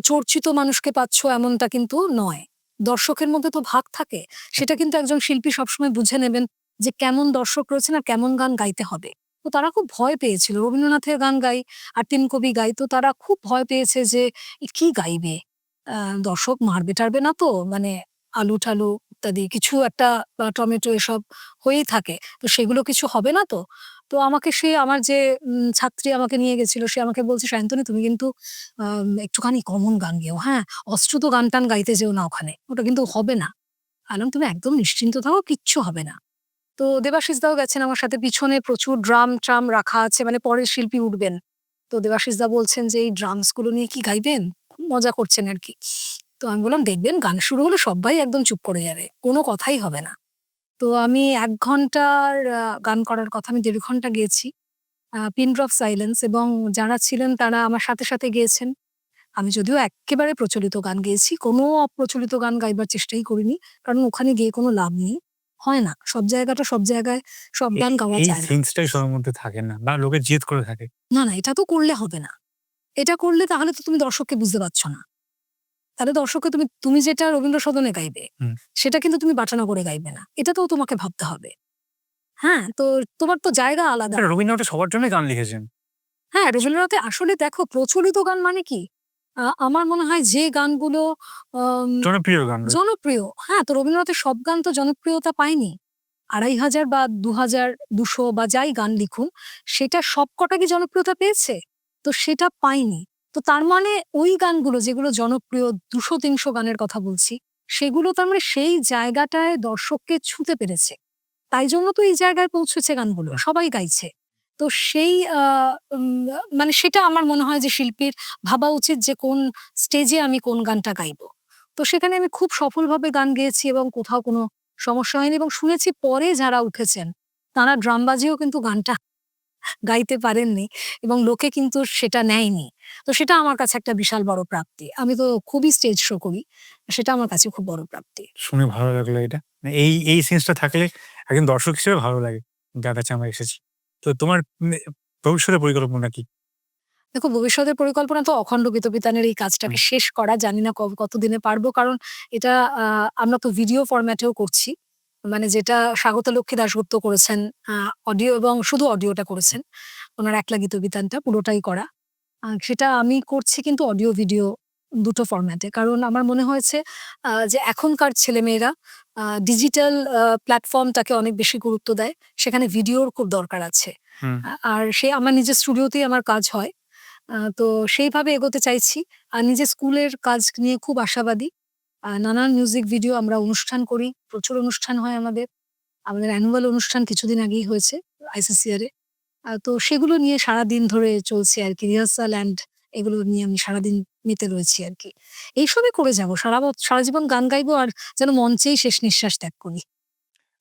চর্চিত মানুষকে পাচ্ছ এমনটা কিন্তু নয়। দর্শকের মধ্যে তো ভাগ থাকে। সেটা কিন্তু একজন শিল্পী সবসময় বুঝে নেবেন যে কেমন দর্শক রয়েছেন আর কেমন গান গাইতে হবে। তো তারা খুব ভয় পেয়েছিল। রবীন্দ্রনাথের গান গাই আর ৩ কবি গাই, তো তারা খুব ভয় পেয়েছে যে কি গাইবে? আ দর্শক মারবে-টারবে না তো? মানে আলু-টালু ইত্যাদি কিছু একটা টমেটো এসব হয়েই থাকে। তো সেগুলো কিছু হবে না তো? তো আমাকে সে আমার যে ছাত্রী আমাকে নিয়ে গেছিল, সে আমাকে বলছে, "সায়ন্তনী, তুমি কিন্তু একটুখানি কমন গান গেও, হ্যাঁ? অশ্রুত গান-টান গাইতে যেও না ওখানে। ওটা কিন্তু হবে না।" আমি বললাম, "তুমি একদম নিশ্চিন্ত থাকো, কিচ্ছু হবে না।" তো দেবাশিস দাও গেছেন আমার সাথে, পিছনে প্রচুর ড্রাম-ট্রাম রাখা আছে, মানে পরের শিল্পী উঠবেন। তো দেবাশিস দা বলছেন যে, "এই ড্রামস গুলো নিয়ে কি গাইবেন?" খুব মজা করছেন আরকি। তো আমি বললাম, "দেখবেন গান শুরু হলে সব্বাই একদম চুপ করে যাবে। কোনো কথাই হবে না।" তো আমি ১ ঘন্টার গান করার কথা, আমি ১.৫ ঘন্টা গেয়েছি। পিন ড্রপ সাইলেন্স, এবং যারা ছিলেন তারা আমার সাথে গেয়েছেন। আমি যদিও এক্কেবারে প্রচলিত গান গেয়েছি। কোনো অপ্রচলিত গান গাইবার চেষ্টাই করিনি। কারণ ওখানে গিয়ে কোনো লাভ নেই। হয় না। সব জায়গাটা সব জায়গায় সব এ গান গাওয়া এই যায় না। সেন্সটাই সবার মধ্যে থাকে না বা লোকে জেদ করে থাকে। না, না, এটা তো করলে হবে না। এটা করলে তাহলে তো তুমি দর্শককে বুঝতে পারছ না। তাহলে দর্শককে তুমি তুমি যেটা রবীন্দ্র সদনে গাইবে, হুম। সেটা কিন্তু তুমি বাটানগরে গাইবে না। এটাতেও তোমাকে ভাবতে হবে। হ্যাঁ? তো তোমার তো জায়গা আলাদা। রবীন্দ্রনাথ সবার জন্যই গান লিখেছেন। হ্যাঁ, রবীন্দ্রনাথের আসলে দেখো, প্রচলিত গান মানে কি? আমার মনে হয় যে গানগুলো আম জনপ্রিয় গান রয়েছে। জনপ্রিয়, হ্যাঁ, তো রবীন্দ্রনাথের সব গান তো জনপ্রিয়তা পায়নি। ২,৫০০ বা ২,০০০, ২০০ বা যাই গান লিখুন, সেটা সবকটা কি জনপ্রিয়তা পেয়েছে? তো সেটা পায়নি। তো তার মানে ওই গানগুলো যেগুলো জনপ্রিয়, ২০০-৩০০ গানের কথা বলছি, সেগুলো তার মানে সেই জায়গাটায় দর্শককে ছুঁতে পেরেছে। তাই জন্য তো এই জায়গায় পৌঁছেছে গানগুলো। সবাই গাইছে। তো সেই মানে সেটা আমার মনে হয় যে শিল্পীর ভাবা উচিত যে কোন স্টেজে আমি কোন গানটা গাইবো। তো সেখানে আমি খুব সফলভাবে গান গেয়েছি এবং কোথাও কোনো সমস্যা হয়নি, এবং শুনেছি পরে যারা উঠেছেন তারা ড্রাম বাজিয়েও কিন্তু গানটা গাইতে পারেননি, এবং লোকে কিন্তু সেটা নেয়নি। তো সেটা আমার কাছে একটা বিশাল বড় প্রাপ্তি। আমি তো খুবই স্টেজ শো করি। সেটা আমার কাছে খুব বড় প্রাপ্তি। শুনে ভালো লাগলো এটা। এই সেন্সটা থাকলে একজন দর্শক হিসেবে ভালো লাগে। যার কাছে আমরা এসেছি। তো তোমার ভবিষ্যতের পরিকল্পনা কি? দেখো, ভবিষ্যতের পরিকল্পনা তো অখণ্ড বিতবিতানের এই কাজটাকে হুম, শেষ করা। জানি না কতদিনে পারবো। কারণ এটা আমরা তো ভিডিও ফরম্যাটেও করছি। মানে যেটা স্বাগতা লক্ষ্মী দাশগুপ্ত করেছেন, আ অডিও এবং শুধু অডিওটা করেছেন। উনার 'একলা গীতবিতান'টা পুরোটাই করা। সেটা আমি করছি কিন্তু অডিও ভিডিও দুটো ফরম্যাটে। কারণ আমার মনে হয়েছে যে এখনকার ছেলেমেয়েরা ডিজিটাল প্ল্যাটফর্মটাকে অনেক বেশি গুরুত্ব দেয়। সেখানে ভিডিওর খুব দরকার আছে। হুম। আর সে আমার নিজের স্টুডিওতেই আমার কাজ হয়। তো সেইভাবে এগোতে চাইছি। আর নিজের স্কুলের কাজ নিয়ে খুব আশাবাদী। নানান মিউজিক ভিডিও আমরা অনুষ্ঠান করি। প্রচুর অনুষ্ঠান হয় আমাদের। আমাদের অ্যানুয়াল অনুষ্ঠান কিছুদিন আগেই হয়েছে আইসিসিআর এ। তো সেগুলো নিয়ে সারাদিন ধরে চলছে আরকি। রিহার্সাল অ্যান্ড এগুলো নিয়ে আমি সারাদিন মেতে রয়েছি আরকি। এইসবই করে যাবো। সারা জীবন গান গাইবো আর যেন মঞ্চেই শেষ নিঃশ্বাস ত্যাগ করি।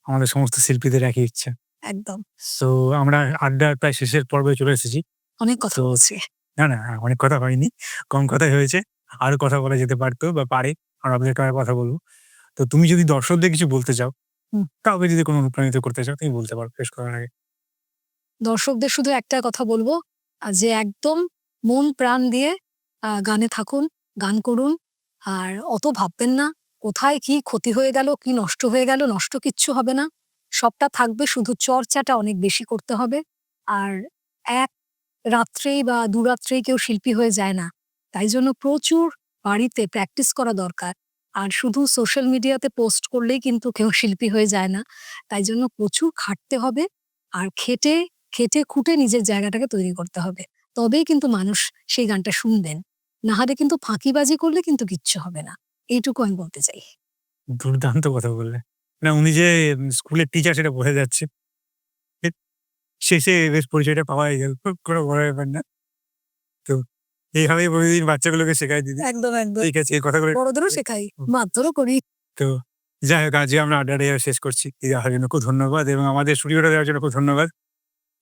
আমাদের সমস্ত শিল্পীদের একই ইচ্ছা। একদম। সো আমরা আড্ডার প্রায় শেষের পর্বে চলে এসেছি। অনেক কথা তো বলছি। না, অনেক কথা হয়নি। কম কথাই হয়েছে। আরো কথা বলা যেতে পারত বা পারে। আমরা আপনাকে আর কথা বলব। তো তুমি যদি দর্শকদের কিছু বলতে চাও, হুম। কাউকে যদি কোনো অনুপ্রাণিত করতে চাও, তুমি বলতে পারো শেষ করার আগে। দর্শকদের শুধু একটা কথা বলবো, যে একদম মন প্রাণ দিয়ে গানে থাকুন, গান করুন। আর অত ভাববেন না, কোথায় কি ক্ষতি হয়ে গেল, কি নষ্ট হয়ে গেল, নষ্ট কিচ্ছু হবে না। সবটা থাকবে, শুধু চর্চাটা অনেক বেশি করতে হবে। আর এক রাত্রেই বা ২ রাত্রেই কেউ শিল্পী হয়ে যায় না। তাই জন্য প্রচুর বাড়িতে প্র্যাকটিস করা দরকার। আর শুধু সোশ্যাল মিডিয়াতে পোস্ট করলেই কিন্তু কেউ শিল্পী হয়ে যায় না। তাই জন্য প্রচুর খাটতে হবে। আর খেটে খুঁটে নিজের জায়গাটাকে তৈরি করতে হবে। তবেই কিন্তু মানুষ সেই গানটা শুনবেন। নাহলে কিন্তু ফাঁকিবাজি করলে কিন্তু কিচ্ছু হবে না। এইটুকু আমি বলতে চাই। দুর্দান্ত কথা বললে। না উনি যে স্কুলের টিচার সেটা বোঝা যাচ্ছে। এ শেষে বেশ পরিচয়টা পাওয়াই গেল। কোনো বড় ব্যাপার না। তো এইভাবেই প্রতিদিন বাচ্চাগুলোকে শেখায় দিদি। একদম, একদম। ঠিক আছে এই কথাগুলো বড়দেরও শেখাই, হুম, মারধরও করি। তো যাই হোক আজকে আমরা আড্ডাটা এভাবে শেষ করছি। দিদি আসার জন্য খুব ধন্যবাদ এবং আমাদের স্টুডিওটা দেওয়ার জন্য খুব ধন্যবাদ।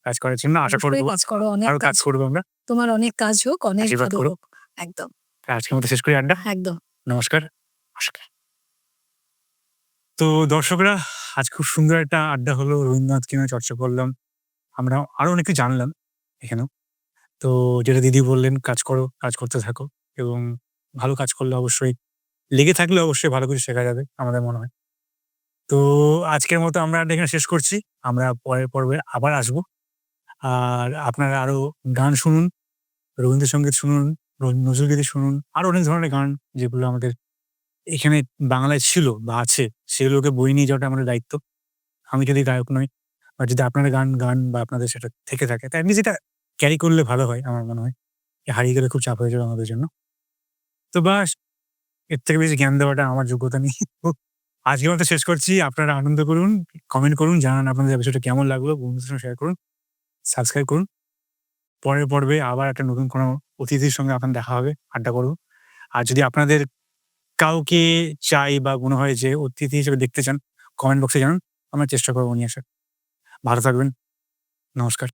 কাজ করার জন্য আশা করব অবশ্যই কাজ করো, অনেক আরো কাজ কাজ। করব আমরা। তোমার অনেক কাজ হোক, অনেক আশীর্বাদ ভালো করো। হোক। একদম, আজকের মতো শেষ করি আড্ডা। একদম। নমস্কার। নমস্কার। তো দর্শকরা আজ খুব সুন্দর একটা আড্ডা হলো। রবীন্দ্রনাথকে নিয়ে চর্চা করলাম। আমরা আরো অনেক কিছু জানলাম এখানেও। তো যেটা দিদি বললেন, কাজ করো, কাজ করতে থাকো এবং ভালো কাজ করলে অবশ্যই লেগে থাকলে অবশ্যই ভালো কিছু শেখা যাবে আমাদের মনে হয়। তো আজকের মতো আমরা এখানে শেষ করছি। আমরা পরের পর্বে আবার আসবো। আর আপনারা আরো গান শুনুন, রবীন্দ্রসঙ্গীত শুনুন, নজরুলগীতি শুনুন। আরো অনেক ধরনের গান যেগুলো আমাদের এখানে বাংলায় ছিল বা আছে, সেগুলোকে বয়ে নিয়ে যাওয়াটা আমাদের দায়িত্ব। আমি যদি গায়ক নই বা যদি আপনারা গান বা আপনাদের সেটা থেকে থাকে, তো এটলিস্ট এটা ক্যারি করলে ভালো হয় আমার মনে হয়। হারিয়ে গেলে খুব চাপ হয়ে যাবে আমাদের জন্য। তো বাস, এর থেকে বেশি জ্ঞান দেওয়াটা আমার যোগ্যতা নেই। তো আজকের মতো শেষ করছি। আপনারা আনন্দ করুন, কমেন্ট করুন, জানান আপনাদের এপিসোডটা কেমন লাগলো, বন্ধুদের সঙ্গে শেয়ার করুন, সাবস্ক্রাইব করুন। পরের পর্বে আবার একটা নতুন কোনো অতিথির সঙ্গে আপনার দেখা হবে, আড্ডা করব। আর যদি আপনাদের কাউকে চাই বা মনে হয় যে অতিথি হিসেবে দেখতে চান, কমেন্ট বক্সে জানান। আমরা চেষ্টা করব নিয়ে আসার। ভালো থাকবেন। নমস্কার।